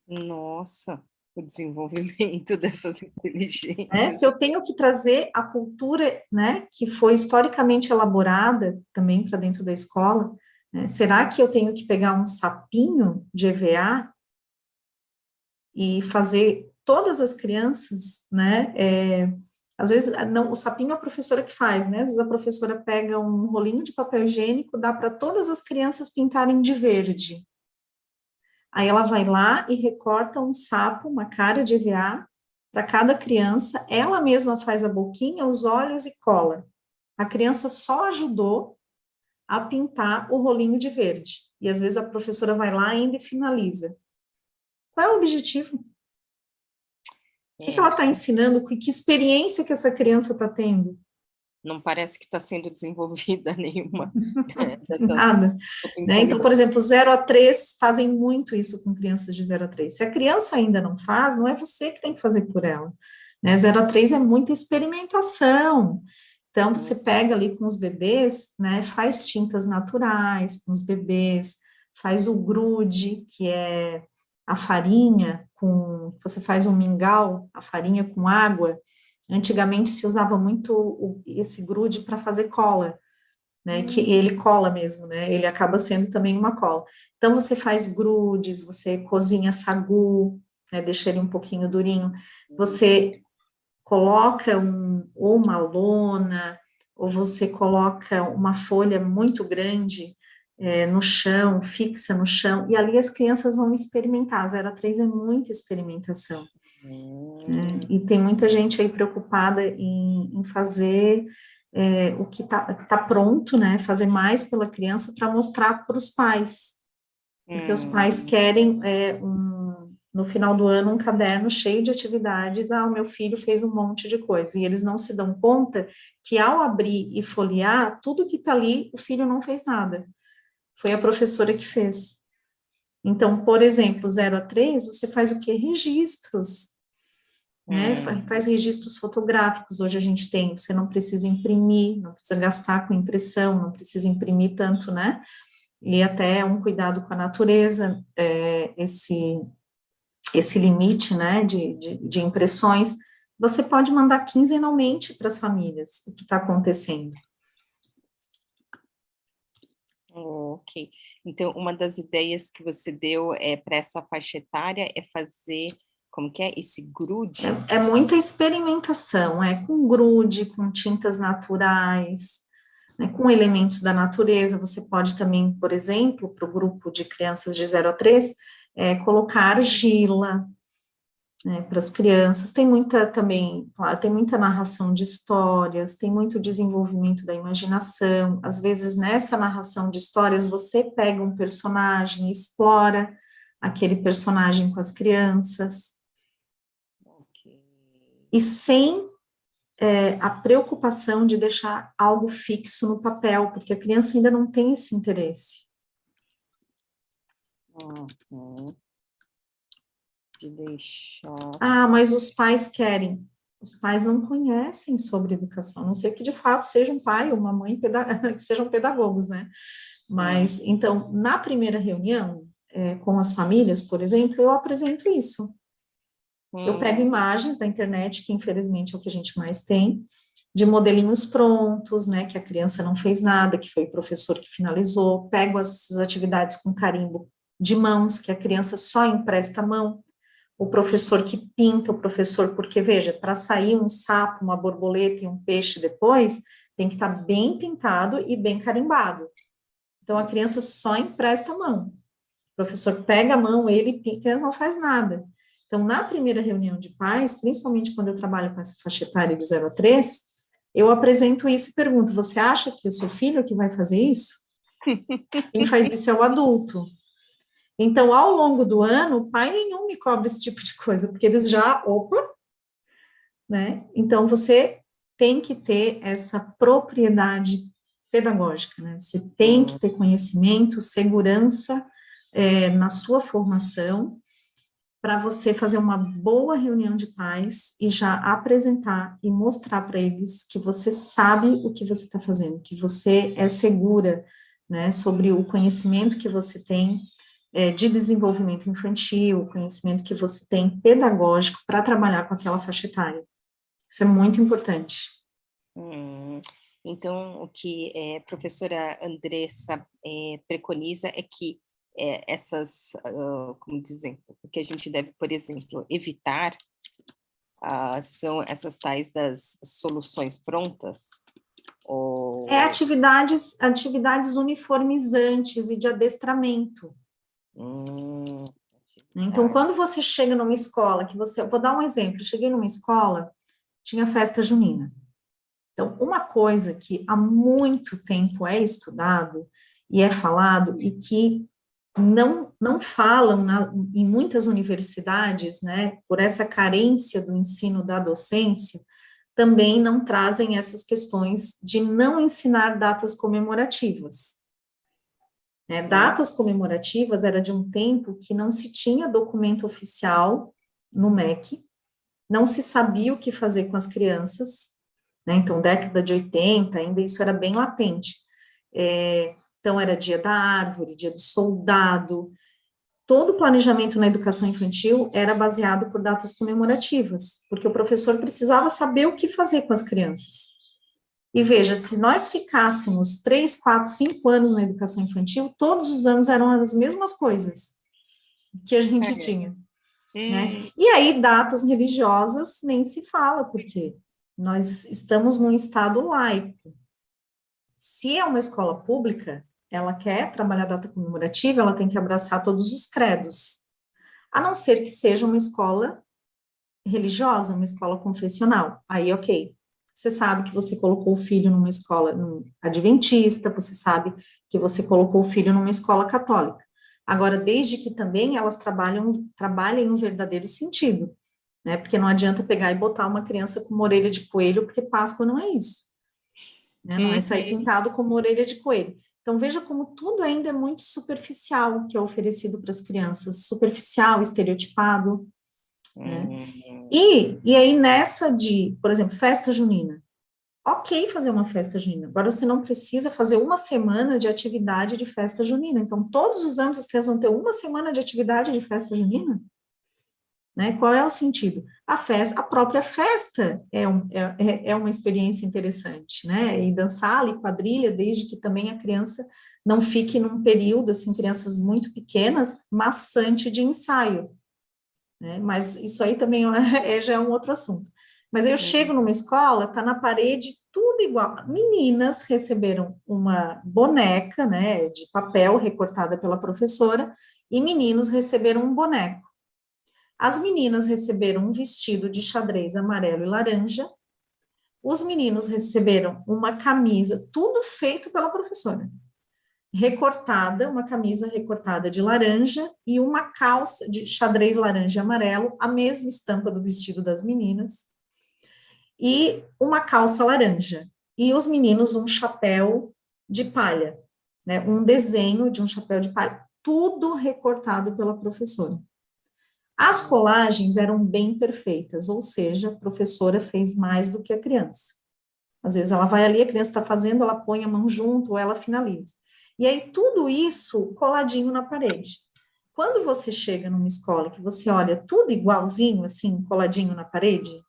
Nossa, o desenvolvimento dessas inteligências. Se eu tenho que trazer a cultura, né, que foi historicamente elaborada também para dentro da escola, né, será que eu tenho que pegar um sapinho de EVA e fazer todas as crianças, né, às vezes, não, o sapinho é a professora que faz, né, às vezes a professora pega um rolinho de papel higiênico, dá para todas as crianças pintarem de verde. Aí ela vai lá e recorta um sapo, uma cara de EVA, para cada criança, ela mesma faz a boquinha, os olhos e cola. A criança só ajudou a pintar o rolinho de verde. E às vezes a professora vai lá ainda e finaliza. Qual é o objetivo? O que ela está ensinando? Que experiência que essa criança está tendo? Não parece que está sendo desenvolvida nenhuma. Nada. Né? Então, por exemplo, 0 a 3 fazem muito isso com crianças de 0 a 3. Se a criança ainda não faz, não é você que tem que fazer por ela. Né? 0 a 3 é muita experimentação. Então, você pega ali com os bebês, né, faz tintas naturais com os bebês, faz o grude, que é a farinha você faz um mingau, a farinha com água. Antigamente se usava muito esse grude para fazer cola, né, que ele cola mesmo, né, ele acaba sendo também uma cola. Então, você faz grudes, você cozinha sagu, né, deixa ele um pouquinho durinho, você coloca ou uma lona, ou você coloca uma folha muito grande no chão, fixa no chão, e ali as crianças vão experimentar. 0 a 3 é muita experimentação. E tem muita gente aí preocupada em fazer o que tá pronto, né? Fazer mais pela criança para mostrar para os pais. Porque os pais querem no final do ano, um caderno cheio de atividades. O meu filho fez um monte de coisa. E eles não se dão conta que, ao abrir e folhear, tudo que está ali, o filho não fez nada. Foi a professora que fez. Então, por exemplo, 0 a 3, você faz o quê? Registros. Né? Faz registros fotográficos. Hoje a gente tem, você não precisa imprimir, não precisa gastar com impressão, não precisa imprimir tanto, né? E até um cuidado com a natureza, esse limite, né, de impressões, você pode mandar quinzenalmente para as famílias o que está acontecendo. Ok. Então, uma das ideias que você deu para essa faixa etária é fazer, como que é, esse grude? É muita experimentação, com grude, com tintas naturais, né, com elementos da natureza. Você pode também, por exemplo, para o grupo de crianças de 0 a 3, colocar argila, né, para as crianças. Tem muita também, claro, tem muita narração de histórias, tem muito desenvolvimento da imaginação. Às vezes, nessa narração de histórias, você pega um personagem e explora aquele personagem com as crianças. E sem a preocupação de deixar algo fixo no papel, porque a criança ainda não tem esse interesse. De deixar... Mas os pais querem. Os pais não conhecem sobre educação, a não ser que de fato seja um pai ou uma mãe que sejam pedagogos, né? Mas, então, na primeira reunião com as famílias, por exemplo, eu apresento isso. Eu pego imagens da internet, que infelizmente é o que a gente mais tem, de modelinhos prontos, né, que a criança não fez nada, que foi o professor que finalizou, pego as atividades com carimbo de mãos, que a criança só empresta a mão, o professor que pinta, o professor, porque, veja, para sair um sapo, uma borboleta e um peixe depois, tem que estar bem pintado e bem carimbado. Então, a criança só empresta a mão. O professor pega a mão, ele pinta, a criança não faz nada. Então, na primeira reunião de pais, principalmente quando eu trabalho com essa faixa etária de 0 a 3, eu apresento isso e pergunto, você acha que o seu filho é que vai fazer isso? Quem faz isso é o adulto. Então, ao longo do ano, pai nenhum me cobra esse tipo de coisa, porque eles já, opa, né? Então, você tem que ter essa propriedade pedagógica, né? Você tem que ter conhecimento, segurança na sua formação, para você fazer uma boa reunião de pais e já apresentar e mostrar para eles que você sabe o que você está fazendo, que você é segura, né, sobre o conhecimento que você tem de desenvolvimento infantil, o conhecimento que você tem pedagógico para trabalhar com aquela faixa etária. Isso é muito importante. Então, o que a professora Andressa preconiza é que essas, como dizer, o que a gente deve, por exemplo, evitar são essas tais das soluções prontas? Ou... atividades uniformizantes e de adestramento. Então, quando você chega numa escola, vou dar um exemplo, eu cheguei numa escola, tinha festa junina. Então, uma coisa que há muito tempo é estudado e é falado e que não falam em muitas universidades, né, por essa carência do ensino da docência, também não trazem essas questões de não ensinar datas comemorativas. Datas comemorativas era de um tempo que não se tinha documento oficial no MEC, não se sabia o que fazer com as crianças, né, então década de 80, ainda isso era bem latente. Então, era dia da árvore, dia do soldado. Todo o planejamento na educação infantil era baseado por datas comemorativas, porque o professor precisava saber o que fazer com as crianças. E veja, se nós ficássemos 3, 4, 5 anos na educação infantil, todos os anos eram as mesmas coisas que a gente tinha. Né? E aí, datas religiosas nem se fala, porque nós estamos num estado laico. Se é uma escola pública, ela quer trabalhar data comemorativa, ela tem que abraçar todos os credos, a não ser que seja uma escola religiosa, uma escola confessional. Aí, ok, você sabe que você colocou o filho numa escola adventista, você sabe que você colocou o filho numa escola católica. Agora, desde que também elas trabalhem no verdadeiro sentido, né? Porque não adianta pegar e botar uma criança com uma orelha de coelho, porque Páscoa não é isso. Né? Não é sair pintado como orelha de coelho. Então, veja como tudo ainda é muito superficial que é oferecido para as crianças, superficial, estereotipado. Né? E aí, nessa por exemplo, festa junina. Ok fazer uma festa junina, agora você não precisa fazer uma semana de atividade de festa junina. Então, todos os anos as crianças vão ter uma semana de atividade de festa junina? Né? Qual é o sentido? A própria festa é uma experiência interessante, né? E dançar ali quadrilha, desde que também a criança não fique num período, assim, crianças muito pequenas, maçante de ensaio, né? Mas isso aí também já é um outro assunto. Mas eu chego numa escola, tá na parede tudo igual. Meninas receberam uma boneca, né, de papel recortada pela professora, e meninos receberam um boneco. As meninas receberam um vestido de xadrez amarelo e laranja, os meninos receberam uma camisa, tudo feito pela professora, recortada, uma camisa recortada de laranja e uma calça de xadrez laranja e amarelo, a mesma estampa do vestido das meninas, e uma calça laranja. E os meninos um chapéu de palha, né, um desenho de um chapéu de palha, tudo recortado pela professora. As colagens eram bem perfeitas, ou seja, a professora fez mais do que a criança. Às vezes ela vai ali, a criança está fazendo, ela põe a mão junto ou ela finaliza. E aí tudo isso coladinho na parede. Quando você chega numa escola que você olha tudo igualzinho, assim, coladinho na parede,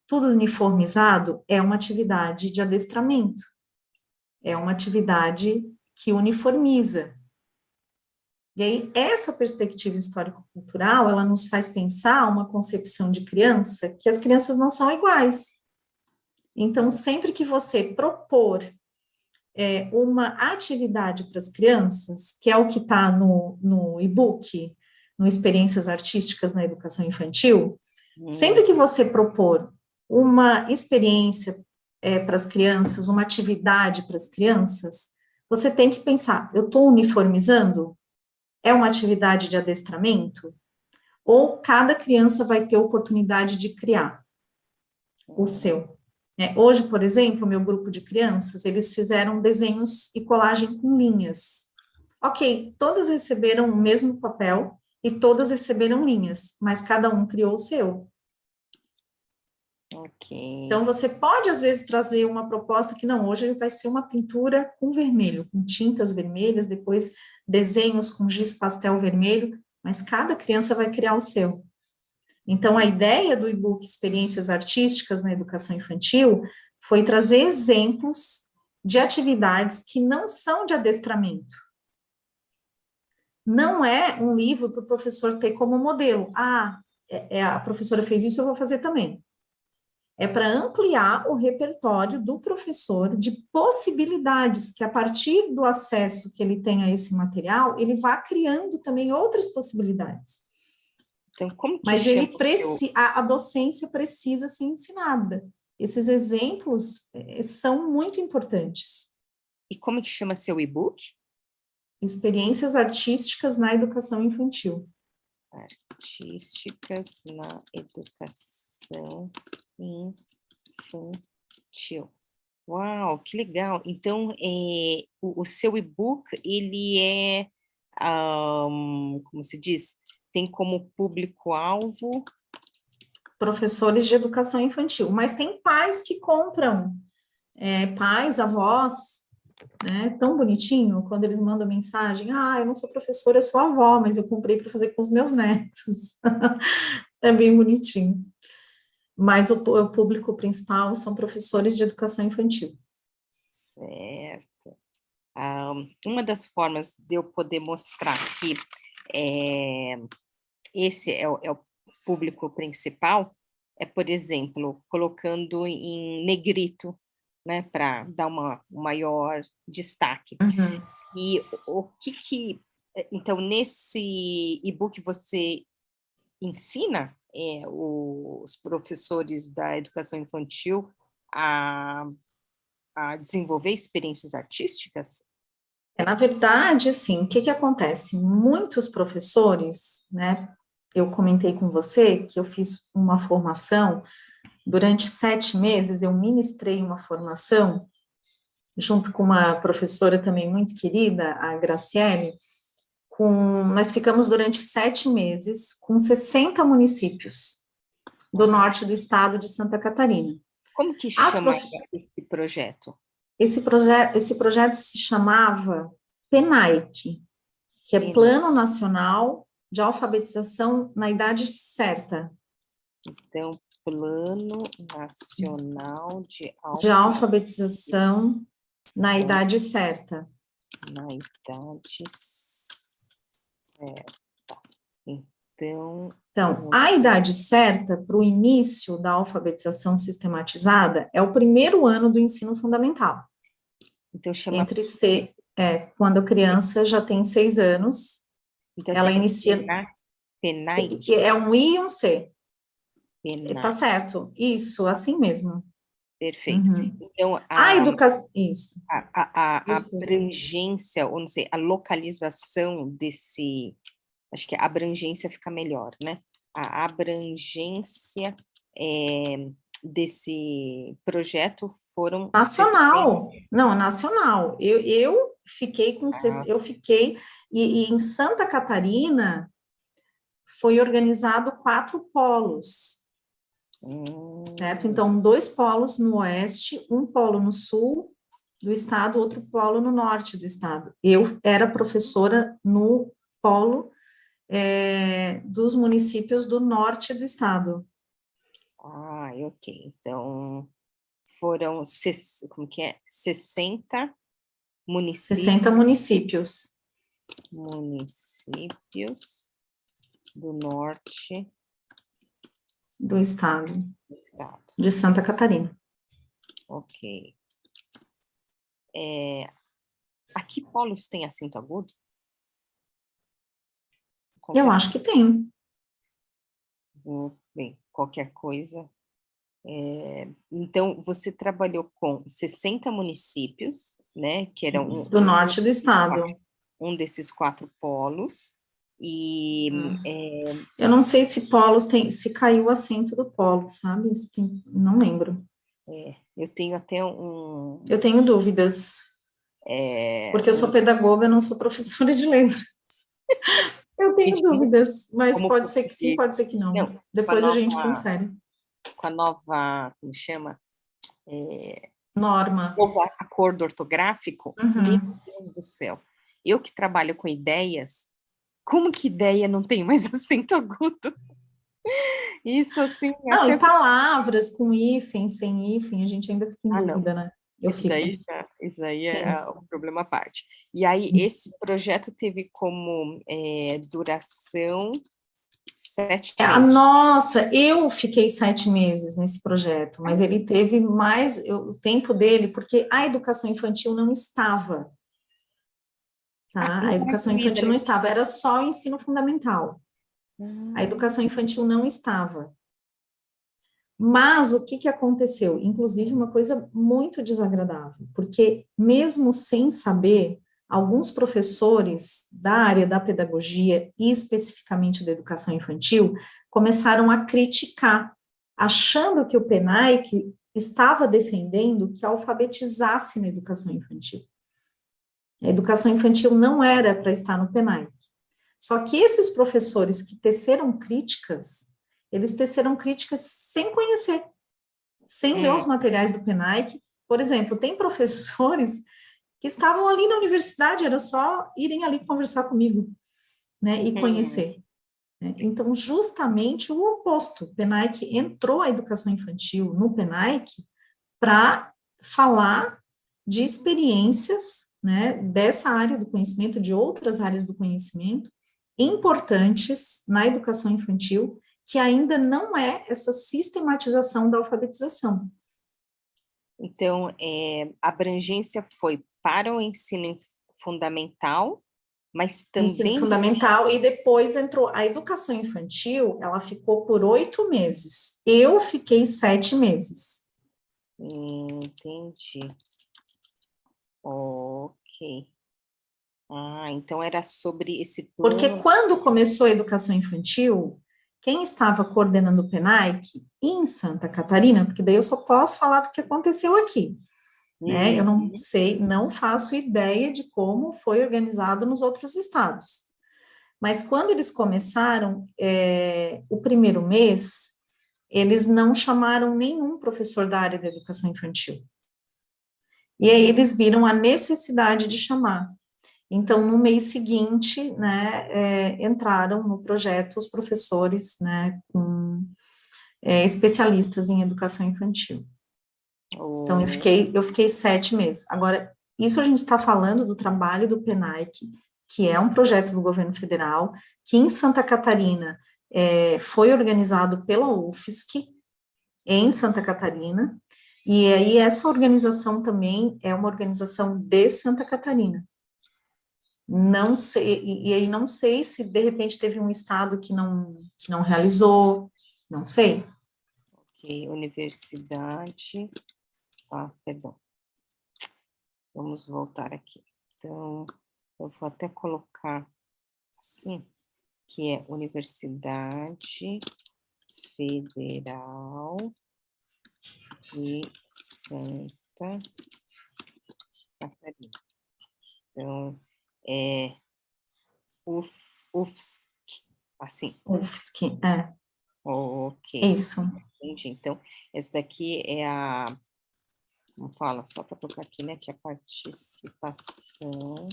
tudo uniformizado, é uma atividade de adestramento. É uma atividade que uniformiza. E aí, essa perspectiva histórico-cultural, ela nos faz pensar uma concepção de criança, que as crianças não são iguais. Então, sempre que você propor uma atividade para as crianças, que é o que está no e-book, no Experiências Artísticas na Educação Infantil, sempre que você propor uma experiência para as crianças, uma atividade para as crianças, você tem que pensar, eu estou uniformizando? É uma atividade de adestramento? Ou cada criança vai ter oportunidade de criar o seu? Hoje, por exemplo, o meu grupo de crianças, eles fizeram desenhos e colagem com linhas. Ok, todas receberam o mesmo papel e todas receberam linhas, mas cada um criou o seu. Ok. Então, você pode, às vezes, trazer uma proposta que, não, hoje vai ser uma pintura com vermelho, com tintas vermelhas, depois desenhos com giz pastel vermelho, mas cada criança vai criar o seu. Então, a ideia do e-book Experiências Artísticas na Educação Infantil foi trazer exemplos de atividades que não são de adestramento. Não é um livro para o professor ter como modelo. A professora fez isso, eu vou fazer também. É para ampliar o repertório do professor de possibilidades, que a partir do acesso que ele tem a esse material, ele vá criando também outras possibilidades. Então, como que Mas chama a docência precisa ser ensinada. Esses exemplos são muito importantes. E como que chama seu e-book? Experiências artísticas na educação infantil. Artísticas na educação infantil. Uau, que legal. Então, o seu e-book, ele é, como se diz, tem como público-alvo... Professores de educação infantil, mas tem pais que compram, pais, avós, né, tão bonitinho, quando eles mandam mensagem, eu não sou professora, eu sou avó, mas eu comprei para fazer com os meus netos. É bem bonitinho. Mas o público principal são professores de educação infantil. Certo. Uma das formas de eu poder mostrar que esse é o público principal é, por exemplo, colocando em negrito, né, para dar um maior destaque. Uhum. E o que... Então, nesse e-book você ensina os professores da educação infantil a desenvolver experiências artísticas? Na verdade, assim, o que acontece? Muitos professores, né, eu comentei com você que eu fiz uma formação, durante 7 meses eu ministrei uma formação, junto com uma professora também muito querida, a Graciele, nós ficamos durante 7 meses com 60 municípios do norte do estado de Santa Catarina. Como que chama esse projeto? Esse projeto se chamava PNAEC, que é Plano Nacional de Alfabetização na Idade Certa. Então, Plano Nacional de Alfabetização na Idade Certa. Na idade certa. Então, a idade certa para o início da alfabetização sistematizada é o primeiro ano do ensino fundamental. Então, chama... quando a criança já tem 6 anos, então, ela inicia... PNAEC. É um I e um C. PNAEC. Tá certo, isso, assim mesmo. Perfeito. Uhum. Então, a educação... Isso. A abrangência, ou não sei, a localização desse... Acho que a abrangência fica melhor, né? A abrangência desse projeto foram... Nacional. 60... Não, nacional. Eu fiquei com... Eu fiquei... E em Santa Catarina foi organizado 4 polos. Certo? Então, 2 polos no oeste, 1 polo no sul do estado, outro polo no norte do estado. Eu era professora no polo dos municípios do norte do estado. Ok. Então, foram, como que é? 60 municípios. 60 municípios. Municípios do norte do estado de Santa Catarina. Ok. Aqui polos tem acento agudo? Eu acho que tem. Bem, qualquer coisa. Então, você trabalhou com 60 municípios, né? Que eram Do norte do estado. um desses 4 polos. E eu não sei se polos tem, se caiu o acento do polo, sabe? Não lembro. Eu tenho até um... Eu tenho dúvidas. Porque eu sou pedagoga, não sou professora de letras. Eu tenho dúvidas, mas pode ser que sim, pode ser que não. Depois a gente confere. Com a nova, como chama? Norma. Novo acordo ortográfico. Meu Deus do céu. Eu que trabalho com ideias, como que ideia não tem mais acento agudo? Isso, assim... Não, e palavras com hífen, sem hífen, a gente ainda fica em dúvida, né? Isso daí é um problema à parte. E aí, esse projeto teve como duração 7 meses. Nossa, eu fiquei 7 meses nesse projeto, mas ele teve mais o tempo dele, porque a educação infantil não estava. Tá? A educação infantil não estava, era só o ensino fundamental. A educação infantil não estava. Mas o que aconteceu? Inclusive, uma coisa muito desagradável, porque mesmo sem saber, alguns professores da área da pedagogia, e especificamente da educação infantil, começaram a criticar, achando que o PENAIC estava defendendo que alfabetizasse na educação infantil. A educação infantil não era para estar no PENAIC. Só que esses professores que teceram críticas, eles teceram críticas sem conhecer, sem ver os materiais do PENAIC. Por exemplo, tem professores que estavam ali na universidade, era só irem ali conversar comigo, né, e conhecer. Então, justamente o oposto, o PENAIC entrou a educação infantil no PENAIC para falar de experiências, né, dessa área do conhecimento, de outras áreas do conhecimento, importantes na educação infantil, que ainda não é essa sistematização da alfabetização. Então, a abrangência foi para o ensino fundamental, mas também... Ensino fundamental, e depois entrou a educação infantil, ela ficou por 8 meses. Eu fiquei 7 meses. Entendi. Ok. Então era sobre esse plano... Porque quando começou a educação infantil, quem estava coordenando o PENAIC em Santa Catarina, porque daí eu só posso falar do que aconteceu aqui, né? Eu não sei, não faço ideia de como foi organizado nos outros estados. Mas quando eles começaram o primeiro mês, eles não chamaram nenhum professor da área da educação infantil. E aí eles viram a necessidade de chamar. Então, no mês seguinte, né, entraram no projeto os professores, né, especialistas em educação infantil. Então, eu fiquei 7 meses. Agora, isso a gente está falando do trabalho do PENAIC, que é um projeto do governo federal, que em Santa Catarina foi organizado pela UFSC, em Santa Catarina, e aí essa organização também é uma organização de Santa Catarina. Não sei, e aí não sei se de repente teve um estado que não realizou, não sei. Ok, universidade... perdão. Vamos voltar aqui. Então, eu vou até colocar assim, que é Universidade Federal de Santa Catarina. Então, UFSC, assim. UFSC, Ok. Isso. Entendi. Então, essa daqui é a... Como fala? Só para colocar aqui, né? Que a participação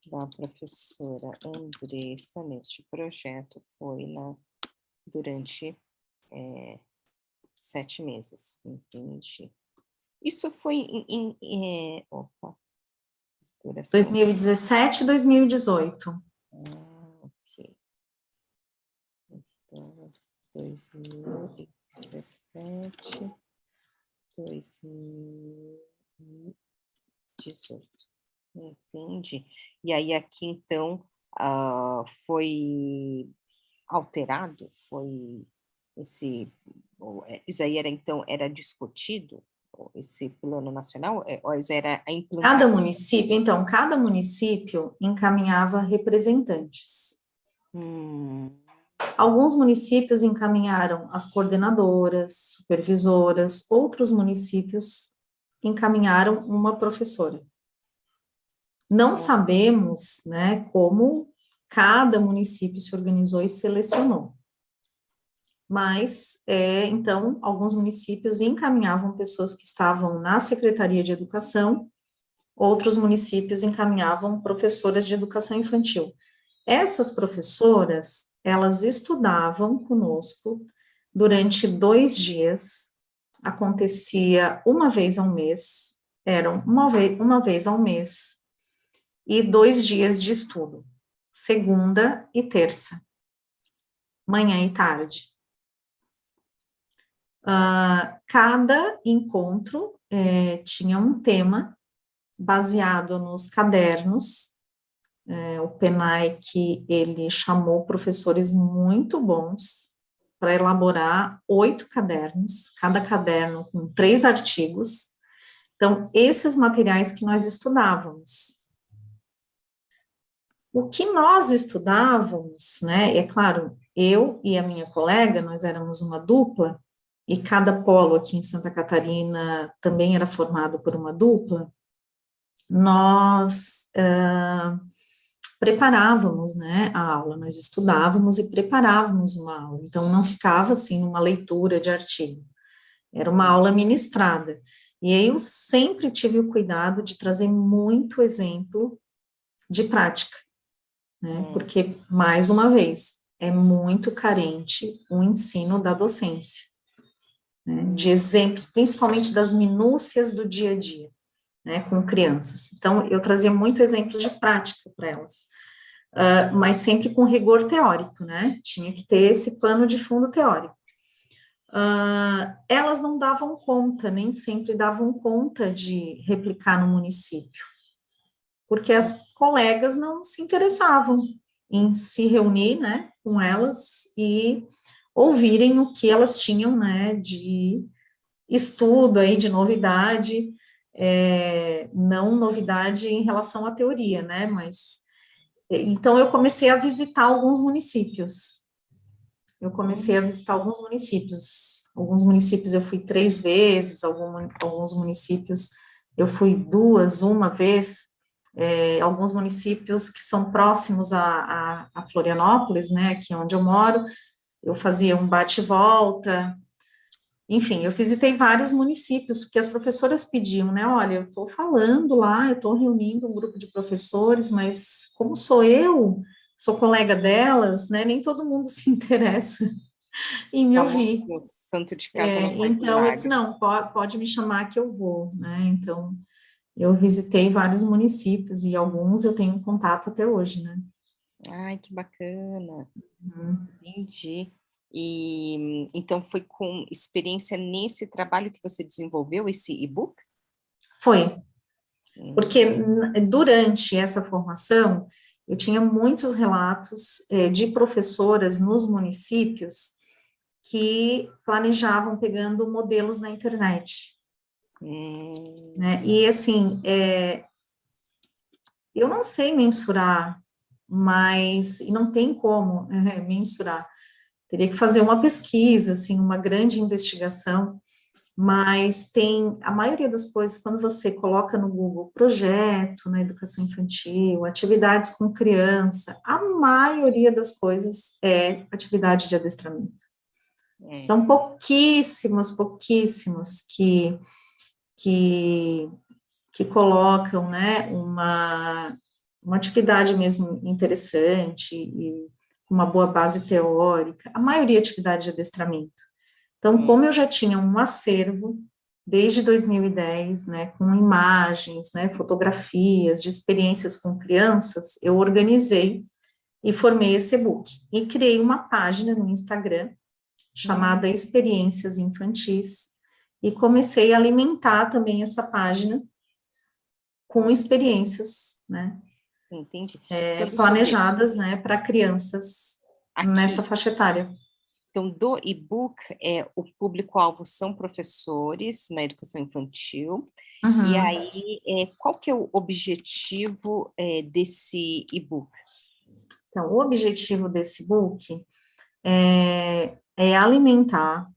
da professora Andressa neste projeto foi durante 7 meses. Entendi. Isso foi opa. 2017 e 2018. Ok. Então, 2017, 2018. Entendi. E aí, aqui, então, foi alterado? Isso aí era, então, era discutido, esse plano nacional? Ou isso era a implantação? Cada município encaminhava representantes. Alguns municípios encaminharam as coordenadoras, supervisoras, outros municípios encaminharam uma professora. Não sabemos, né, como cada município se organizou e selecionou. Mas, então, alguns municípios encaminhavam pessoas que estavam na Secretaria de Educação, outros municípios encaminhavam professoras de educação infantil. Essas professoras, elas estudavam conosco durante 2 dias, acontecia uma vez ao mês, eram uma vez ao mês, e 2 dias de estudo, segunda e terça, manhã e tarde. Cada encontro tinha um tema baseado nos cadernos. O PENAIC, ele chamou professores muito bons para elaborar 8 cadernos, cada caderno com 3 artigos. Então, esses materiais que nós estudávamos. O que nós estudávamos, né, é claro, eu e a minha colega, nós éramos uma dupla, e cada polo aqui em Santa Catarina também era formado por uma dupla, nós preparávamos, né, a aula, nós estudávamos e preparávamos uma aula, então não ficava assim numa leitura de artigo, era uma aula ministrada, e aí eu sempre tive o cuidado de trazer muito exemplo de prática, né, porque, mais uma vez, é muito carente o ensino da docência, né, de exemplos, principalmente das minúcias do dia a dia, né, com crianças. Então, eu trazia muito exemplos de prática para elas, mas sempre com rigor teórico, né, tinha que ter esse pano de fundo teórico. Elas não davam conta, nem sempre davam conta de replicar no município, porque as colegas não se interessavam em se reunir, né, com elas e ouvirem o que elas tinham, né, de estudo aí, de novidade, não novidade em relação à teoria, né, mas, então eu comecei a visitar alguns municípios, alguns municípios eu fui 3 vezes, alguns municípios eu fui 2, uma vez, alguns municípios que são próximos a Florianópolis, né, aqui onde eu moro, eu fazia um bate e volta, enfim, eu visitei vários municípios, porque as professoras pediam, né, olha, eu estou falando lá, eu estou reunindo um grupo de professores, mas como sou colega delas, né, nem todo mundo se interessa em me ouvir. Santo de casa não faz Então, milagre. eu disse, não, pode me chamar que eu vou, né, então, eu visitei vários municípios, e alguns eu tenho contato até hoje, né. Ai, que bacana. Entendi. E, então, foi com experiência nesse trabalho que você desenvolveu esse e-book? Foi, porque durante essa formação, eu tinha muitos relatos de professoras nos municípios que planejavam pegando modelos na internet. Né? E, assim, eu não sei mensurar, mas, e não tem como mensurar, teria que fazer uma pesquisa, assim, uma grande investigação, mas tem, a maioria das coisas, quando você coloca no Google projeto na educação infantil, atividades com criança, a maioria das coisas é atividade de adestramento. São pouquíssimos que colocam, né, uma atividade mesmo interessante e uma boa base teórica, a maioria é atividade de adestramento. Então, como eu já tinha um acervo desde 2010, né, com imagens, né, fotografias de experiências com crianças, eu organizei e formei esse e-book. E criei uma página no Instagram chamada Experiências Infantis e comecei a alimentar também essa página com experiências, né, entendi. Então, deixa eu ver planejadas, né, para crianças nessa aqui. faixa etária. Então, do e-book, o público-alvo são professores na educação infantil. E Uhum. aí, qual que é o objetivo desse e-book? Então, o objetivo desse book é alimentar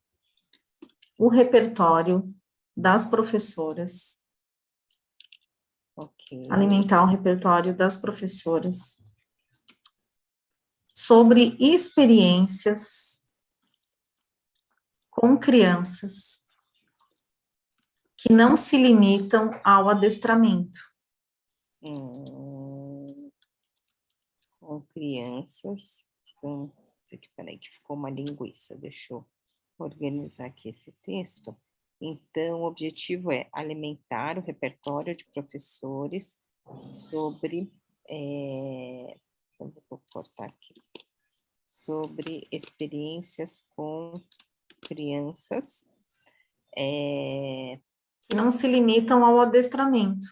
o repertório das professoras, Ok. alimentar o repertório das professoras sobre experiências com crianças que não se limitam ao adestramento. Com crianças. Então, isso aqui, peraí, que ficou uma linguiça. Deixa eu organizar aqui esse texto. Então, o objetivo é alimentar o repertório de professores sobre. Vou cortar aqui. Sobre experiências com crianças. Que não se limitam ao adestramento.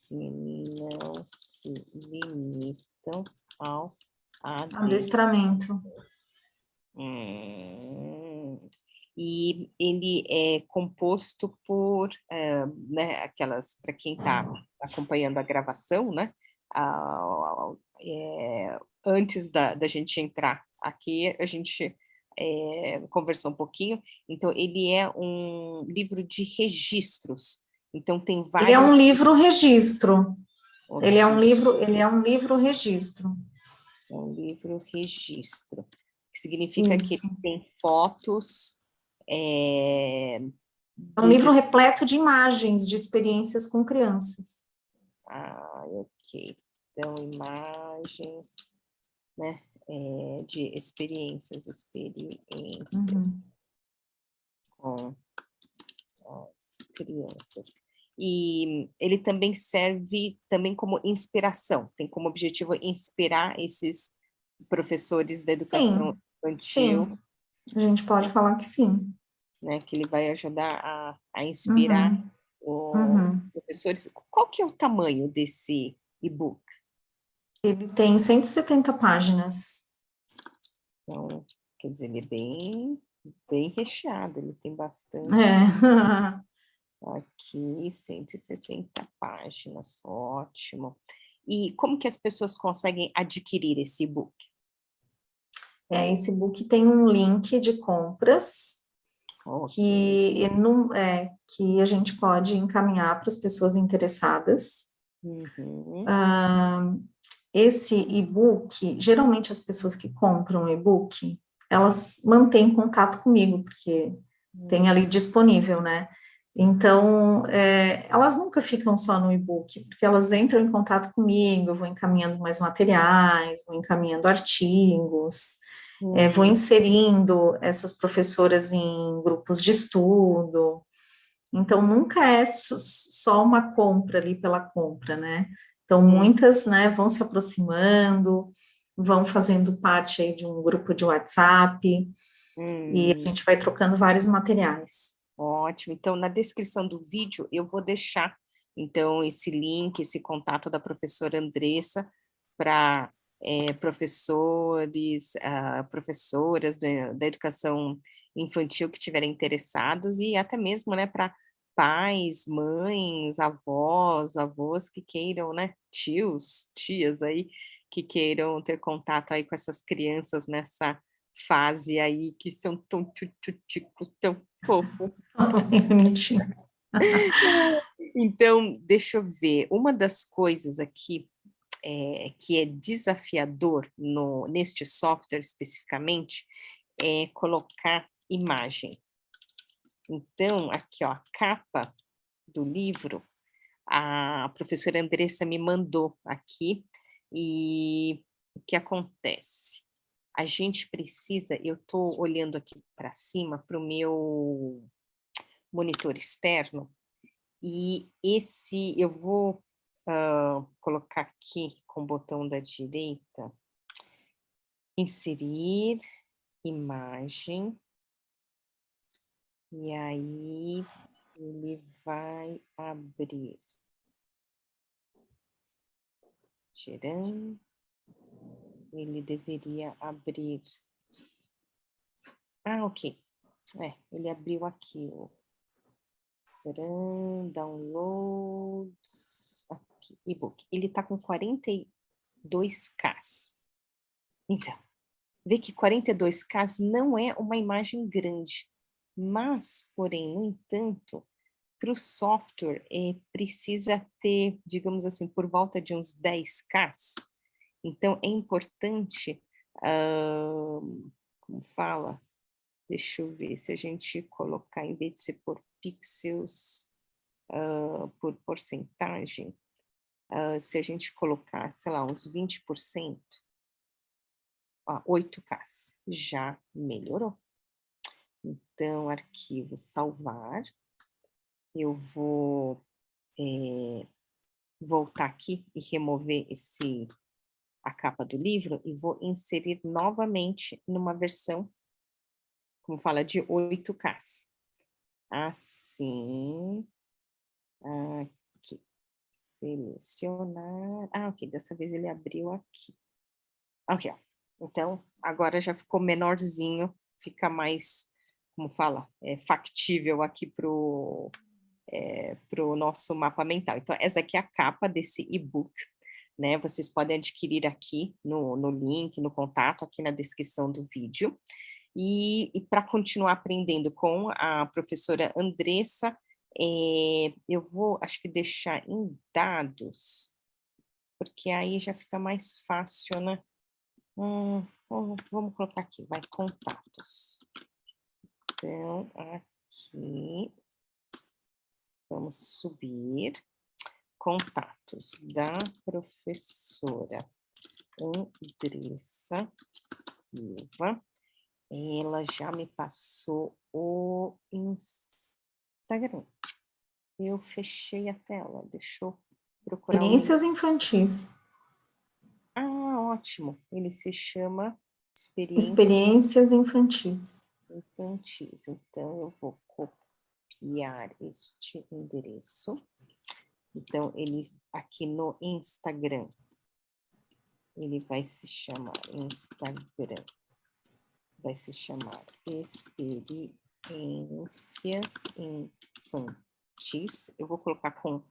Que não se limitam ao Adestramento. E ele é composto por, né, aquelas, para quem está acompanhando a gravação, né, antes da gente entrar aqui, a gente conversou um pouquinho, então ele é um livro de registros, então tem Ele é um vários... livro registro. Ok, Ele é um livro registro. é um livro registro, que significa que Isso. ele tem fotos É um livro desses... repleto de imagens de experiências com crianças. Ok. Então, imagens, né, de experiências Uhum. com as crianças. E ele também serve também como inspiração, tem como objetivo inspirar esses professores da educação Sim, infantil, sim. A gente pode falar que sim. né, que ele vai ajudar a inspirar Uhum. os Uhum. professores. Qual que é o tamanho desse e-book? Ele tem 170 páginas. Então, quer dizer, ele é bem recheado, ele tem bastante É. aqui, 170 páginas, ótimo. E como que as pessoas conseguem adquirir esse e-book? Esse book tem um link de compras Ok. que a gente pode encaminhar para as pessoas interessadas. Uhum. Esse e-book, geralmente as pessoas que compram e-book, elas mantêm contato comigo, porque tem ali disponível, né? Então, elas nunca ficam só no e-book, porque elas entram em contato comigo, eu vou encaminhando mais materiais, vou encaminhando artigos, vou Uhum. inserindo essas professoras em grupos de estudo. Então, nunca é só uma compra ali pela compra, né? Então, Uhum. muitas, né, vão se aproximando, vão fazendo parte aí de um grupo de WhatsApp, e a Uhum. gente vai trocando vários materiais. Ótimo. Então, na descrição do vídeo, eu vou deixar, então, esse link, esse contato da professora Andressa para professores, professoras da educação infantil que estiverem interessados e até mesmo, né, para pais, mães, avós que queiram, né, tios, tias aí, que queiram ter contato aí com essas crianças nessa fase aí, que são tão tchuchuticos, tão fofos. Bem bonitinhos. Então, deixa eu ver, uma das coisas aqui, que é desafiador neste software especificamente, é colocar imagem. Então, aqui ó, a capa do livro, a professora Andressa me mandou aqui, e o que acontece? A gente precisa, eu estou olhando aqui para cima, para o meu monitor externo, e esse eu vou colocar aqui com o botão da direita, inserir imagem, e aí ele vai abrir. Tcharam. Ele deveria abrir. Ah, ok. Ele abriu aqui. Tcharam, downloads. Aqui, e-book. Ele está com 42K. Então, vê que 42K não é uma imagem grande. Mas, porém, no entanto, para o software, precisa ter, digamos assim, por volta de uns 10K. Então, é importante, como fala? Deixa eu ver se a gente colocar, em vez de ser por pixels, por porcentagem, se a gente colocar, sei lá, uns 20%, 8K, já melhorou. Então, arquivo salvar. Eu vou voltar aqui e remover a capa do livro e vou inserir novamente numa versão, como fala, de 8K. Assim. Aqui. Selecionar. Ok, dessa vez ele abriu aqui. Ok, ó. Então, agora já ficou menorzinho, fica mais, como fala, factível aqui pro nosso mapa mental. Então, essa aqui é a capa desse e-book, né? Vocês podem adquirir aqui no link, no contato, aqui na descrição do vídeo. E para continuar aprendendo com a professora Andressa, eu vou, acho que deixar em dados, porque aí já fica mais fácil, né? Vamos colocar aqui, vai, contatos. Então, aqui, vamos subir, contatos da professora Andressa Silva. Ela já me passou o Instagram. Eu fechei a tela, deixa eu procurar o Experiências infantis. Ótimo. Ele se chama Experiências infantis. Infantis. Então, eu vou copiar este endereço. Então, ele aqui no Instagram, ele vai se chamar Instagram. Vai se chamar Experiências Infantis. Eu vou colocar com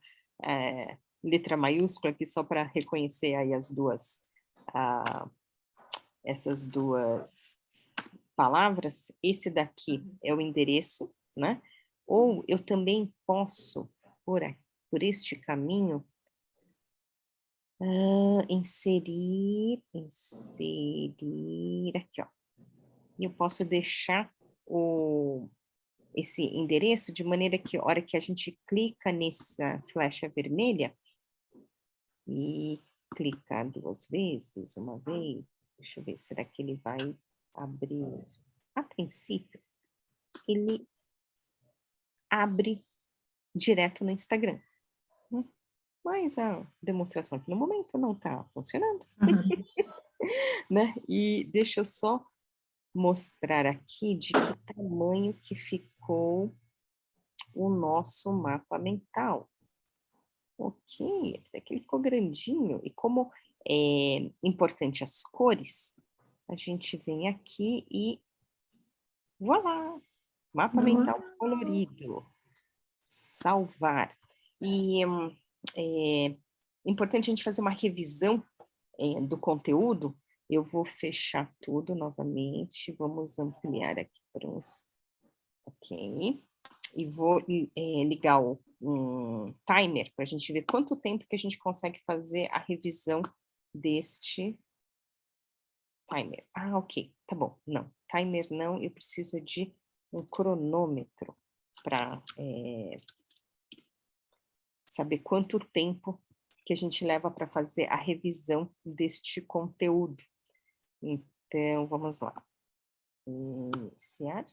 letra maiúscula aqui só para reconhecer aí as duas, essas duas palavras. Esse daqui é o endereço, né? Ou eu também posso, por este caminho, inserir aqui, ó. Eu posso deixar esse endereço de maneira que, a hora que a gente clica nessa flecha vermelha, e clicar 2 vezes, uma vez, deixa eu ver, será que ele vai abrir? A princípio, ele abre direto no Instagram. Mas a demonstração aqui no momento não está funcionando. Né? E deixa eu só mostrar aqui de que tamanho que ficou o nosso mapa mental. Ok, até que ele ficou grandinho. E como é importante as cores, a gente vem aqui e voilá! Mapa mental colorido. Salvar. E é importante a gente fazer uma revisão do conteúdo. Eu vou fechar tudo novamente. Vamos ampliar aqui para uns. Ok. E vou ligar um timer para a gente ver quanto tempo que a gente consegue fazer a revisão deste timer. Ok, tá bom. Não, timer não, eu preciso de um cronômetro para saber quanto tempo que a gente leva para fazer a revisão deste conteúdo. Então, vamos lá. Iniciar.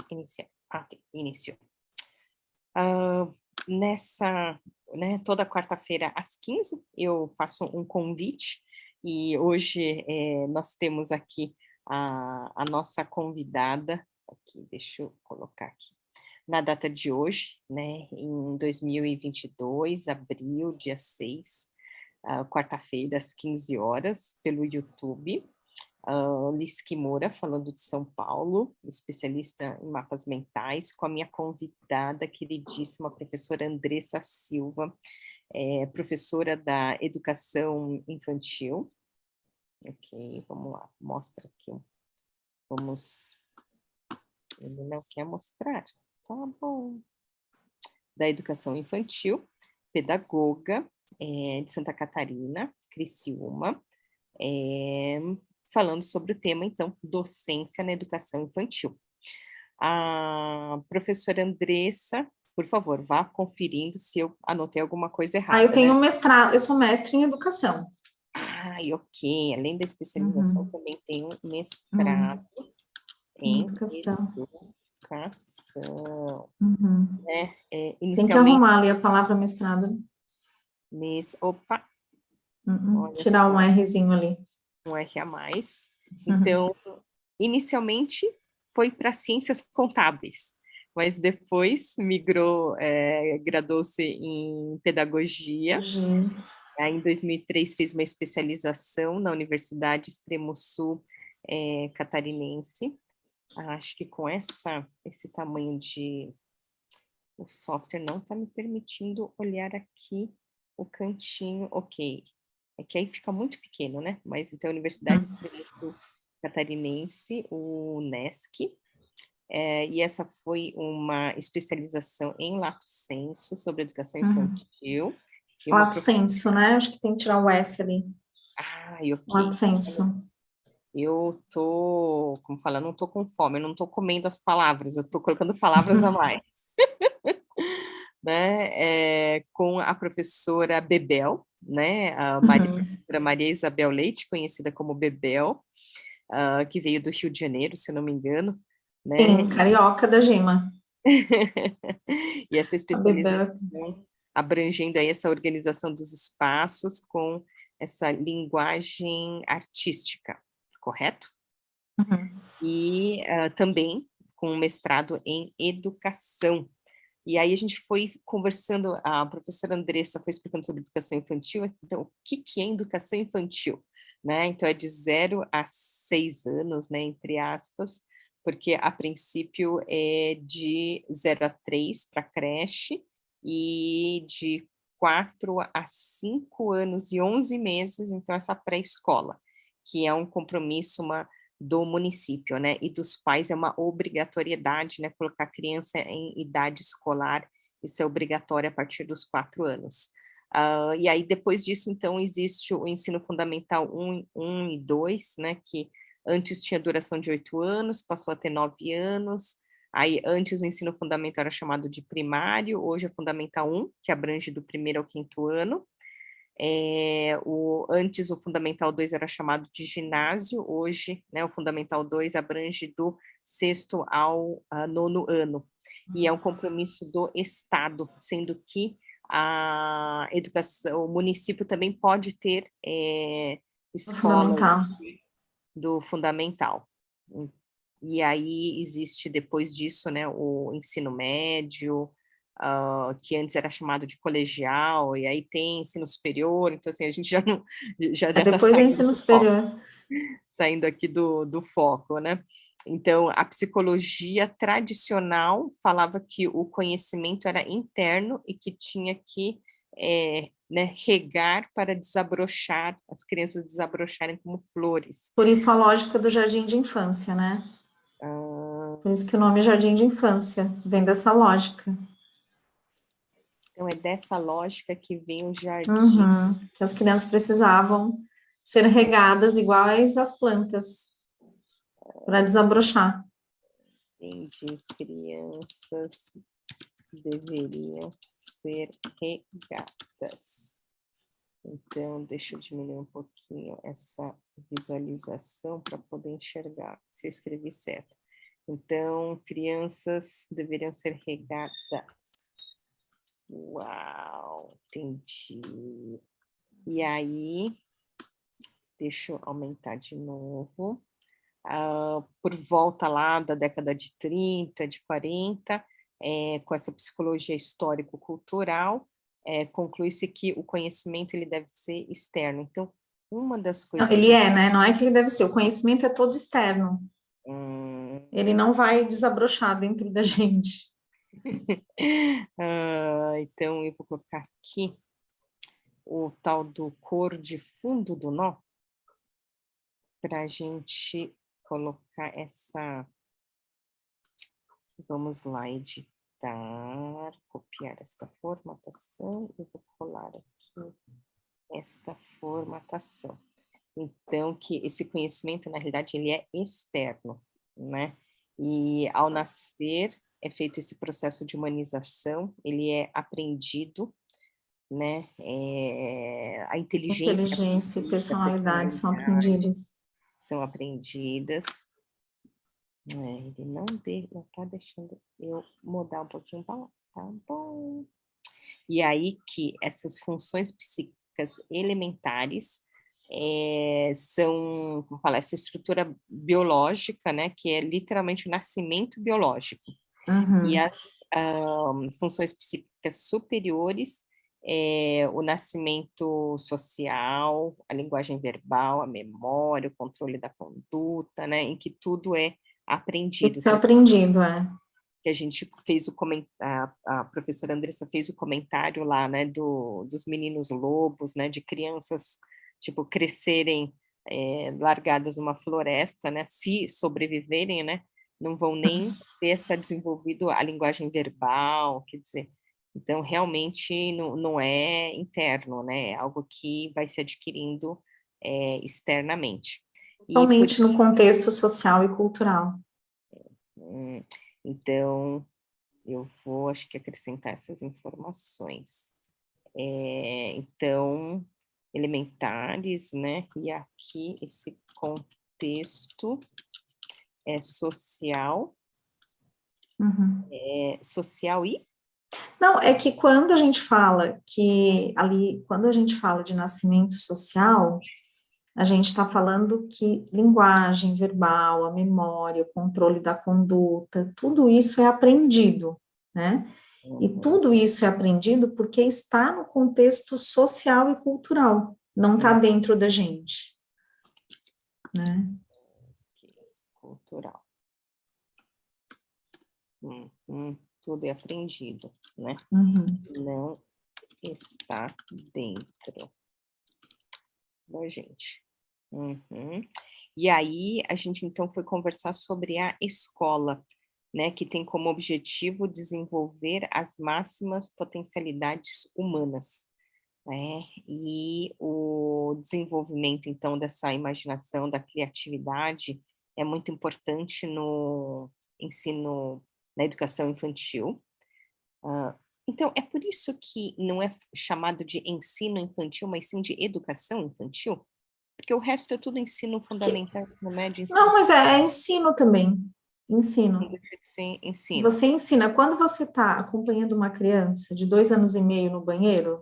Iniciar. Ok, iniciou. Toda quarta-feira às 15 eu faço um convite e hoje nós temos aqui a nossa convidada, aqui, deixa eu colocar aqui, na data de hoje, né, em 2022, abril, dia 6, quarta-feira, às 15 horas, pelo YouTube. Liz Kimura, falando de São Paulo, especialista em mapas mentais, com a minha convidada, queridíssima professora Andressa Silva, professora da educação infantil. Ok, vamos lá, mostra aqui. Vamos... Ele não quer mostrar. Tá bom. Da educação infantil, pedagoga de Santa Catarina, Criciúma, falando sobre o tema, então, docência na educação infantil. A professora Andressa, por favor, vá conferindo se eu anotei alguma coisa errada. Eu tenho mestrado, eu sou mestre em educação. Ok. Além da especialização, também tenho mestrado em educação. Tem que arrumar ali a palavra mestrado. Opa! Tirar um Rzinho ali. Um R a mais. Então, inicialmente foi para ciências contábeis, mas depois migrou, graduou-se em pedagogia. Aí, em 2003, fez uma especialização na Universidade Extremo Sul catarinense. Acho que com esse tamanho de... O software não está me permitindo olhar aqui o cantinho. Ok. É que aí fica muito pequeno, né? Mas, então, a Universidade Extremo Sul catarinense, o UNESC, e essa foi uma especialização em lato sensu, sobre educação infantil. Lato sensu, né? Acho que tem que tirar o S ali. Ok. Lato sensu. Eu tô, como fala, não tô com fome, eu não tô comendo as palavras, eu tô colocando palavras a mais. Né? Com a professora Bebel, né? A professora Maria Isabel Leite, conhecida como Bebel, que veio do Rio de Janeiro, se eu não me engano. Né? Sim, carioca da Gema. E essa especialização abrangendo aí essa organização dos espaços com essa linguagem artística, correto? E também com mestrado em educação. E aí a gente foi conversando, a professora Andressa foi explicando sobre educação infantil. Então, o que é educação infantil? Né? Então, é de 0 a 6 anos, né, entre aspas, porque a princípio é de 0 a 3 para creche e de 4 a 5 anos e 11 meses, então, essa pré-escola, que é um compromisso, do município, né, e dos pais, é uma obrigatoriedade, né, colocar a criança em idade escolar, isso é obrigatório a partir dos 4 anos. E aí, depois disso, então, existe o ensino fundamental 1 e 2, né, que antes tinha duração de 8 anos, passou a ter 9 anos, aí antes o ensino fundamental era chamado de primário, hoje é fundamental 1, que abrange do 1º ao 5º ano, antes o Fundamental 2 era chamado de ginásio, hoje, né, o Fundamental 2 abrange do 6º ao 9º ano, e é um compromisso do Estado, sendo que a educação, o município também pode ter escola do fundamental. E aí existe depois disso, né, o ensino médio, que antes era chamado de colegial, e aí tem ensino superior, então assim, a gente já não já está saindo aqui do foco, né? Então, a psicologia tradicional falava que o conhecimento era interno e que tinha que né, regar para desabrochar, as crianças desabrocharem como flores. Por isso a lógica do jardim de infância, né? Por isso que o nome é jardim de infância, vem dessa lógica. Então, é dessa lógica que vem o jardim. Que as crianças precisavam ser regadas iguais às plantas, para desabrochar. Entendi, crianças deveriam ser regadas. Então, deixa eu diminuir um pouquinho essa visualização para poder enxergar, se eu escrevi certo. Então, crianças deveriam ser regadas. Uau, entendi. E aí, deixa eu aumentar de novo. Por volta lá da década de 30, de 40, com essa psicologia histórico-cultural, conclui-se que o conhecimento ele deve ser externo. Então, uma das Não, coisas ele que... é, né? Não é que ele deve ser. O conhecimento é todo externo. Hum, Ele não vai desabrochar dentro da gente. então, eu vou colocar aqui o tal do cor de fundo do nó, para a gente colocar essa... Vamos lá, editar, copiar esta formatação e vou colar aqui esta formatação. Então, que esse conhecimento, na realidade, ele é externo, né? E ao nascer é feito esse processo de humanização, ele é aprendido, né? A inteligência Inteligência e aprendida, a personalidade são personalidade aprendidas. são aprendidas. Ele não está deixando eu mudar um pouquinho para lá, tá bom? E aí que essas funções psíquicas elementares são, como falar, essa estrutura biológica, né, que é literalmente o nascimento biológico. E as funções psíquicas superiores o nascimento social, a linguagem verbal, a memória, o controle da conduta, né, em que tudo é aprendido. Isso é aprendido, é. Que a gente fez a professora Andressa fez o comentário lá, né, dos meninos lobos, né, de crianças, tipo, crescerem largadas numa floresta, né, se sobreviverem, né, não vão nem ter desenvolvido a linguagem verbal, quer dizer, então realmente não é interno, né, é algo que vai se adquirindo externamente. E por Totalmente no contexto social e cultural. então eu vou, acho que, acrescentar essas informações. Então, elementares, né? E aqui esse contexto social. Social e... Não, é que quando a gente fala quando a gente fala de nascimento social, a gente está falando que linguagem verbal, a memória, o controle da conduta, tudo isso é aprendido, né? E tudo isso é aprendido porque está no contexto social e cultural, não está dentro da gente, né? Cultural. Tudo é aprendido, né? Não está dentro da gente. E aí, a gente, então, foi conversar sobre a escola, né, que tem como objetivo desenvolver as máximas potencialidades humanas, né, e o desenvolvimento, então, dessa imaginação, da criatividade, é muito importante no ensino, na educação infantil. Então, é por isso que não é chamado de ensino infantil, mas sim de educação infantil? Porque o resto é tudo ensino fundamental, ensino médio, ensino Não, mas superior. é ensino também, Não ensino. deixa de ser ensino. Você ensina, quando você está acompanhando uma criança de 2 anos e meio no banheiro,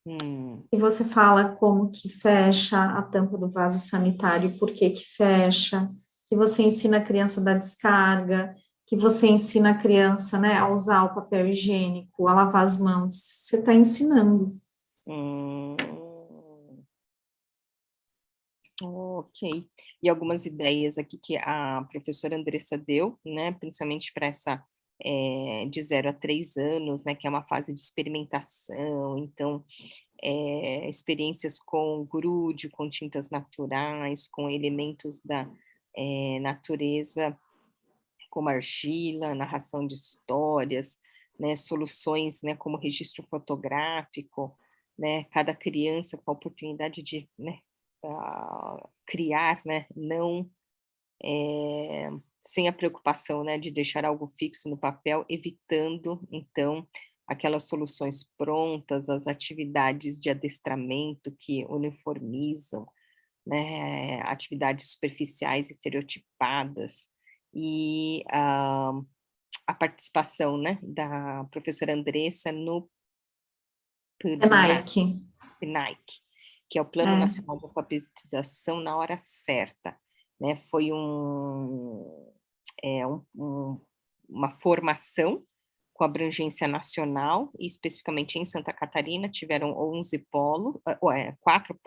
e você fala como que fecha a tampa do vaso sanitário, por que que fecha, que você ensina a criança a dar descarga, que você ensina a criança, né, a usar o papel higiênico, a lavar as mãos, você está ensinando. Hum, ok. E algumas ideias aqui que a professora Andressa deu, né, principalmente para essa de 0 a 3 anos, né, que é uma fase de experimentação, então experiências com grude, com tintas naturais, com elementos da natureza, como argila, narração de histórias, né, soluções, né, como registro fotográfico, né, cada criança com a oportunidade de, né, criar, né, não sem a preocupação, né, de deixar algo fixo no papel, evitando, então, aquelas soluções prontas, as atividades de adestramento que uniformizam, né, atividades superficiais, estereotipadas, e a participação, né, da professora Andressa no É Nike. PNAEC, que é o Plano É. Nacional de Alfabetização na Hora Certa, né, foi uma formação com abrangência nacional, e especificamente em Santa Catarina, tiveram 4 polos, 4.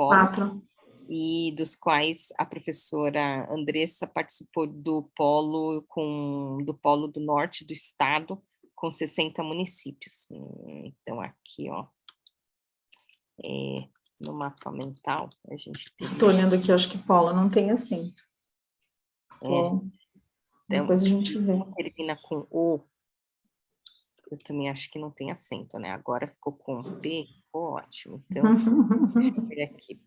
e dos quais a professora Andressa participou do polo do norte do estado, com 60 municípios. Então, aqui, ó, no mapa mental, a gente tem... Estou olhando aqui, acho que polo não tem acento. Então, depois a gente vê. Termina com O, eu também acho que não tem acento, né? Agora ficou com P, ótimo. Então, deixa eu ver aqui.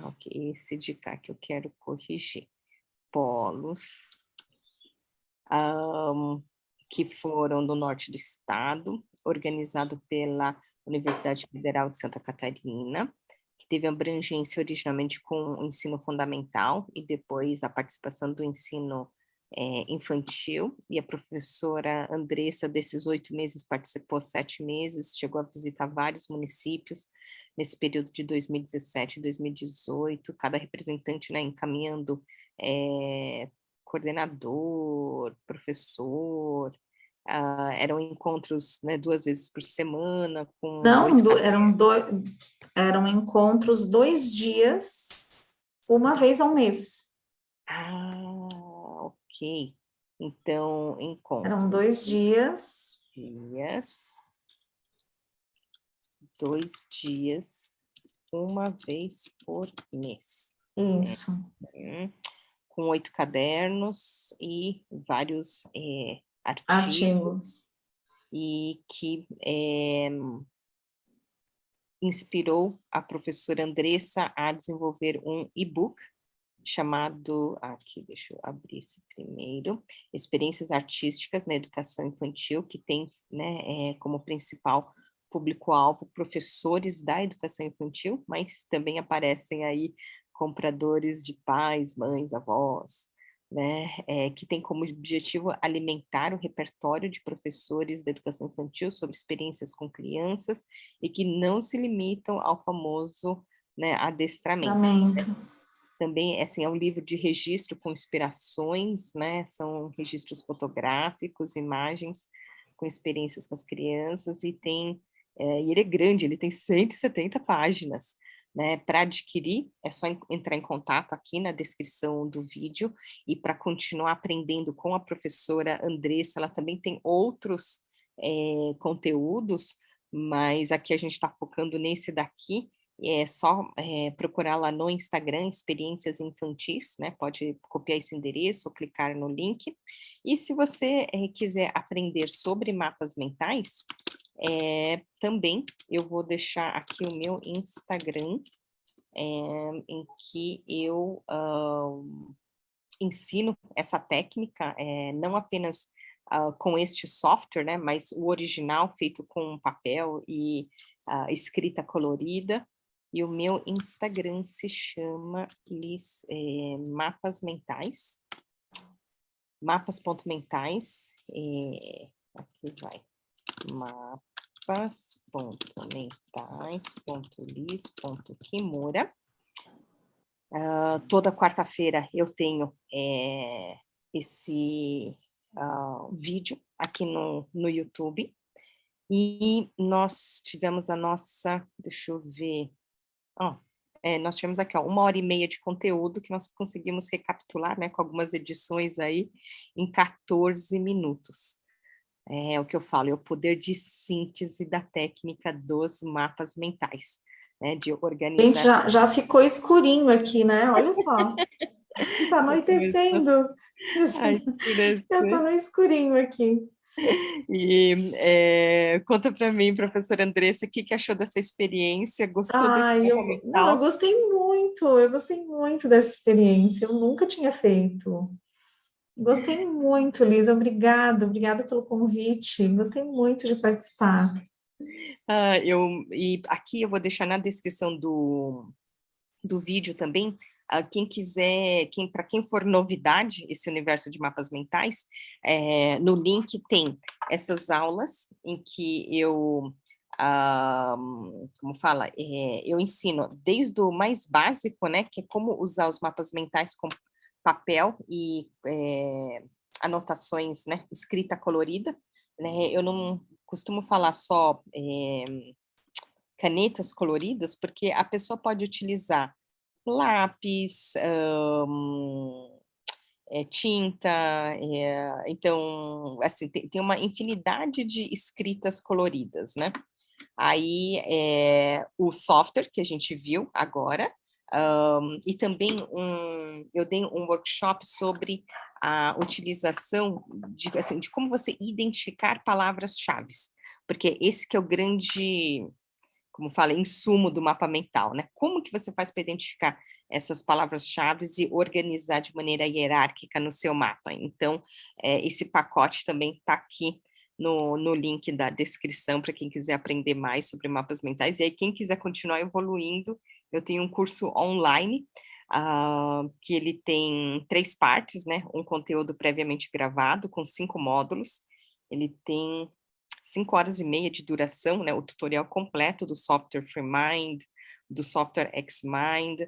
Ok, esse de cá que eu quero corrigir. Polos, que foram do norte do estado, organizado pela Universidade Federal de Santa Catarina, que teve abrangência originalmente com o ensino fundamental e depois a participação do ensino infantil, e a professora Andressa, desses 8 meses, participou 7 meses, chegou a visitar vários municípios nesse período de 2017 e 2018, cada representante, né, encaminhando coordenador, professor, eram encontros, né, 2 vezes por semana, com Não, 8 eram encontros 2 dias, uma vez ao mês. Ok. Então, Eram encontros. 2 dias. 2 dias, uma vez por mês. Isso. Com 8 cadernos e vários Artigos. E que inspirou a professora Andressa a desenvolver um e-book chamado, aqui, deixa eu abrir esse primeiro, Experiências Artísticas na Educação Infantil, que tem, né, como principal público-alvo professores da educação infantil, mas também aparecem aí compradores de pais, mães, avós, né, que tem como objetivo alimentar o repertório de professores da educação infantil sobre experiências com crianças e que não se limitam ao famoso, né, adestramento. Também, assim, é um livro de registro com inspirações, né, são registros fotográficos, imagens com experiências com as crianças, e ele é grande, ele tem 170 páginas, né. Para adquirir, é só entrar em contato aqui na descrição do vídeo, e para continuar aprendendo com a professora Andressa, ela também tem outros conteúdos, mas aqui a gente está focando nesse daqui. É só procurar lá no Instagram, Experiências Infantis, né? Pode copiar esse endereço ou clicar no link. E se você quiser aprender sobre mapas mentais, também eu vou deixar aqui o meu Instagram, em que eu ensino essa técnica, não apenas com este software, né? Mas o original feito com papel e escrita colorida. E o meu Instagram se chama Mapas Mentais, mapas.mentais, aqui vai, mapas.mentais.lis.kimura. Toda quarta-feira eu tenho esse vídeo aqui no YouTube, e nós tivemos a nossa, deixa eu ver, nós tivemos aqui 1h30 de conteúdo que nós conseguimos recapitular, né, com algumas edições aí, em 14 minutos. É o que eu falo, é o poder de síntese da técnica dos mapas mentais, né, de organizar... Gente, já ficou escurinho aqui, né? Olha só. Está anoitecendo. Eu estou no escurinho aqui. E conta para mim, professora Andressa, o que achou dessa experiência? Gostou desse mapa mental? Eu gostei muito dessa experiência, eu nunca tinha feito. Gostei muito, Lisa, obrigada pelo convite, gostei muito de participar. E aqui eu vou deixar na descrição do vídeo também, quem quiser, para quem for novidade, esse universo de mapas mentais, no link tem essas aulas em que eu, como fala, eu ensino desde o mais básico, né, que é como usar os mapas mentais com papel e anotações, né, escrita colorida, né, eu não costumo falar só canetas coloridas, porque a pessoa pode utilizar lápis, tinta, então, assim, tem uma infinidade de escritas coloridas, né. Aí, o software que a gente viu agora, e também eu dei um workshop sobre a utilização de, assim, de como você identificar palavras-chaves, porque esse que é o grande, como fala, insumo do mapa mental, né? Como que você faz para identificar essas palavras-chaves e organizar de maneira hierárquica no seu mapa? Então, esse pacote também está aqui no link da descrição para quem quiser aprender mais sobre mapas mentais. E aí, quem quiser continuar evoluindo, eu tenho um curso online, que ele tem 3 partes, né? Um conteúdo previamente gravado, com 5 módulos. Ele tem 5 horas e meia de duração, né, o tutorial completo do software FreeMind, do software XMind.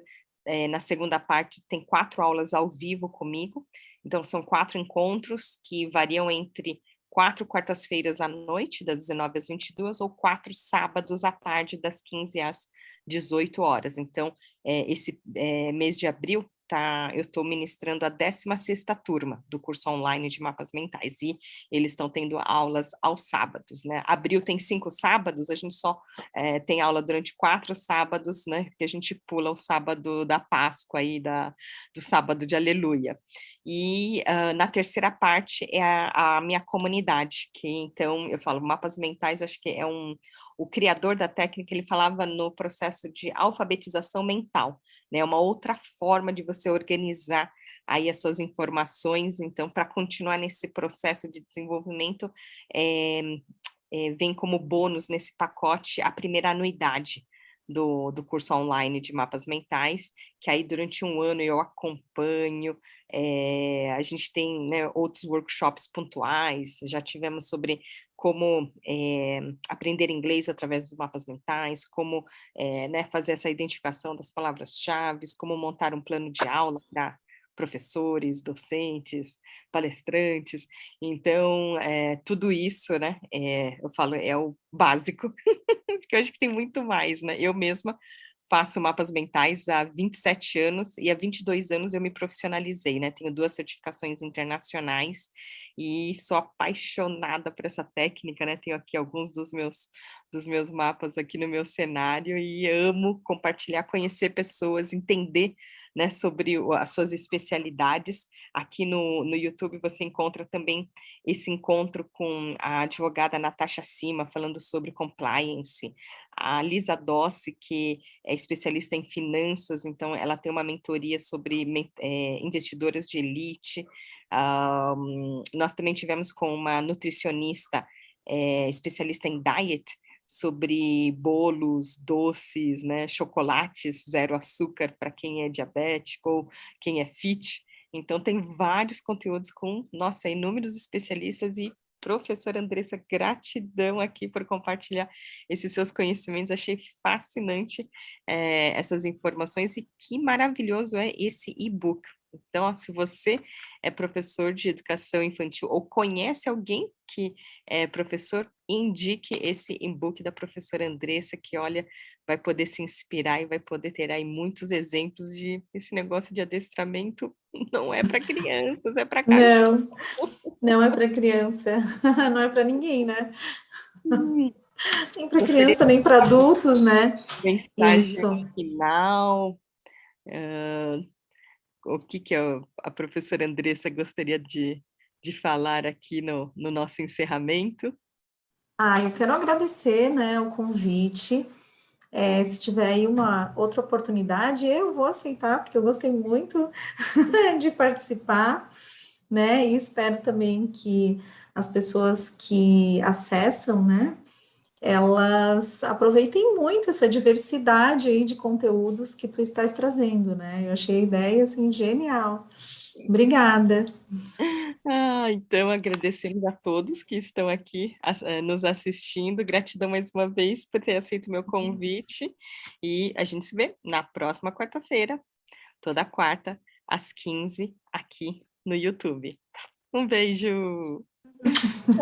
Na segunda parte tem 4 aulas ao vivo comigo, então são 4 encontros que variam entre 4 quartas-feiras à noite, das 19 às 22, ou 4 sábados à tarde, das 15 às 18 horas. Então, esse mês de abril, eu estou ministrando a 16ª turma do curso online de mapas mentais, e eles estão tendo aulas aos sábados, né? Abril tem 5 sábados, a gente só tem aula durante 4 sábados, né? Porque a gente pula o sábado da Páscoa aí, do sábado de Aleluia. E na terceira parte é a minha comunidade, que então eu falo, mapas mentais, acho que o criador da técnica, ele falava no processo de alfabetização mental, né? Uma outra forma de você organizar aí as suas informações. Então, para continuar nesse processo de desenvolvimento, vem como bônus nesse pacote a primeira anuidade do curso online de mapas mentais, que aí durante um ano eu acompanho, a gente tem, né, outros workshops pontuais, já tivemos sobre como aprender inglês através dos mapas mentais, como né, fazer essa identificação das palavras-chave, como montar um plano de aula para professores, docentes, palestrantes. Então, tudo isso, né, eu falo, é o básico, porque eu acho que tem muito mais, né? Eu mesma faço mapas mentais há 27 anos, e há 22 anos eu me profissionalizei, né? Tenho 2 certificações internacionais e sou apaixonada por essa técnica, né? Tenho aqui alguns dos meus mapas aqui no meu cenário e amo compartilhar, conhecer pessoas, entender, né, sobre as suas especialidades. Aqui no YouTube você encontra também esse encontro com a advogada Natasha Sima, falando sobre compliance, a Lisa Dossi, que é especialista em finanças, então ela tem uma mentoria sobre investidoras de elite. Nós também tivemos com uma nutricionista especialista em diet, sobre bolos, doces, né, chocolates, zero açúcar para quem é diabético ou quem é fit. Então, tem vários conteúdos com, nossa, inúmeros especialistas. E, professora Andressa, gratidão aqui por compartilhar esses seus conhecimentos. Achei fascinante essas informações, e que maravilhoso é esse e-book. Então, ó, se você é professor de educação infantil ou conhece alguém que é professor, indique esse e-book da professora Andressa, que, olha, vai poder se inspirar e vai poder ter aí muitos exemplos de esse negócio de adestramento. Não é para crianças, é para cachorro. Não, não é para criança, não é para ninguém, né? Hum, Nem para Gostaria criança, nem para adultos, né? de mensagem Isso. final. O que a professora Andressa gostaria de falar aqui no nosso encerramento? Eu quero agradecer, né, o convite. Se tiver aí uma outra oportunidade, eu vou aceitar, porque eu gostei muito de participar, né? E espero também que as pessoas que acessam, né, elas aproveitem muito essa diversidade aí de conteúdos que tu estás trazendo, né? Eu achei a ideia, assim, genial. Obrigada. Então agradecemos a todos que estão aqui nos assistindo. Gratidão mais uma vez por ter aceito o meu convite. E a gente se vê na próxima quarta-feira, toda quarta, às 15, aqui no YouTube. Um beijo!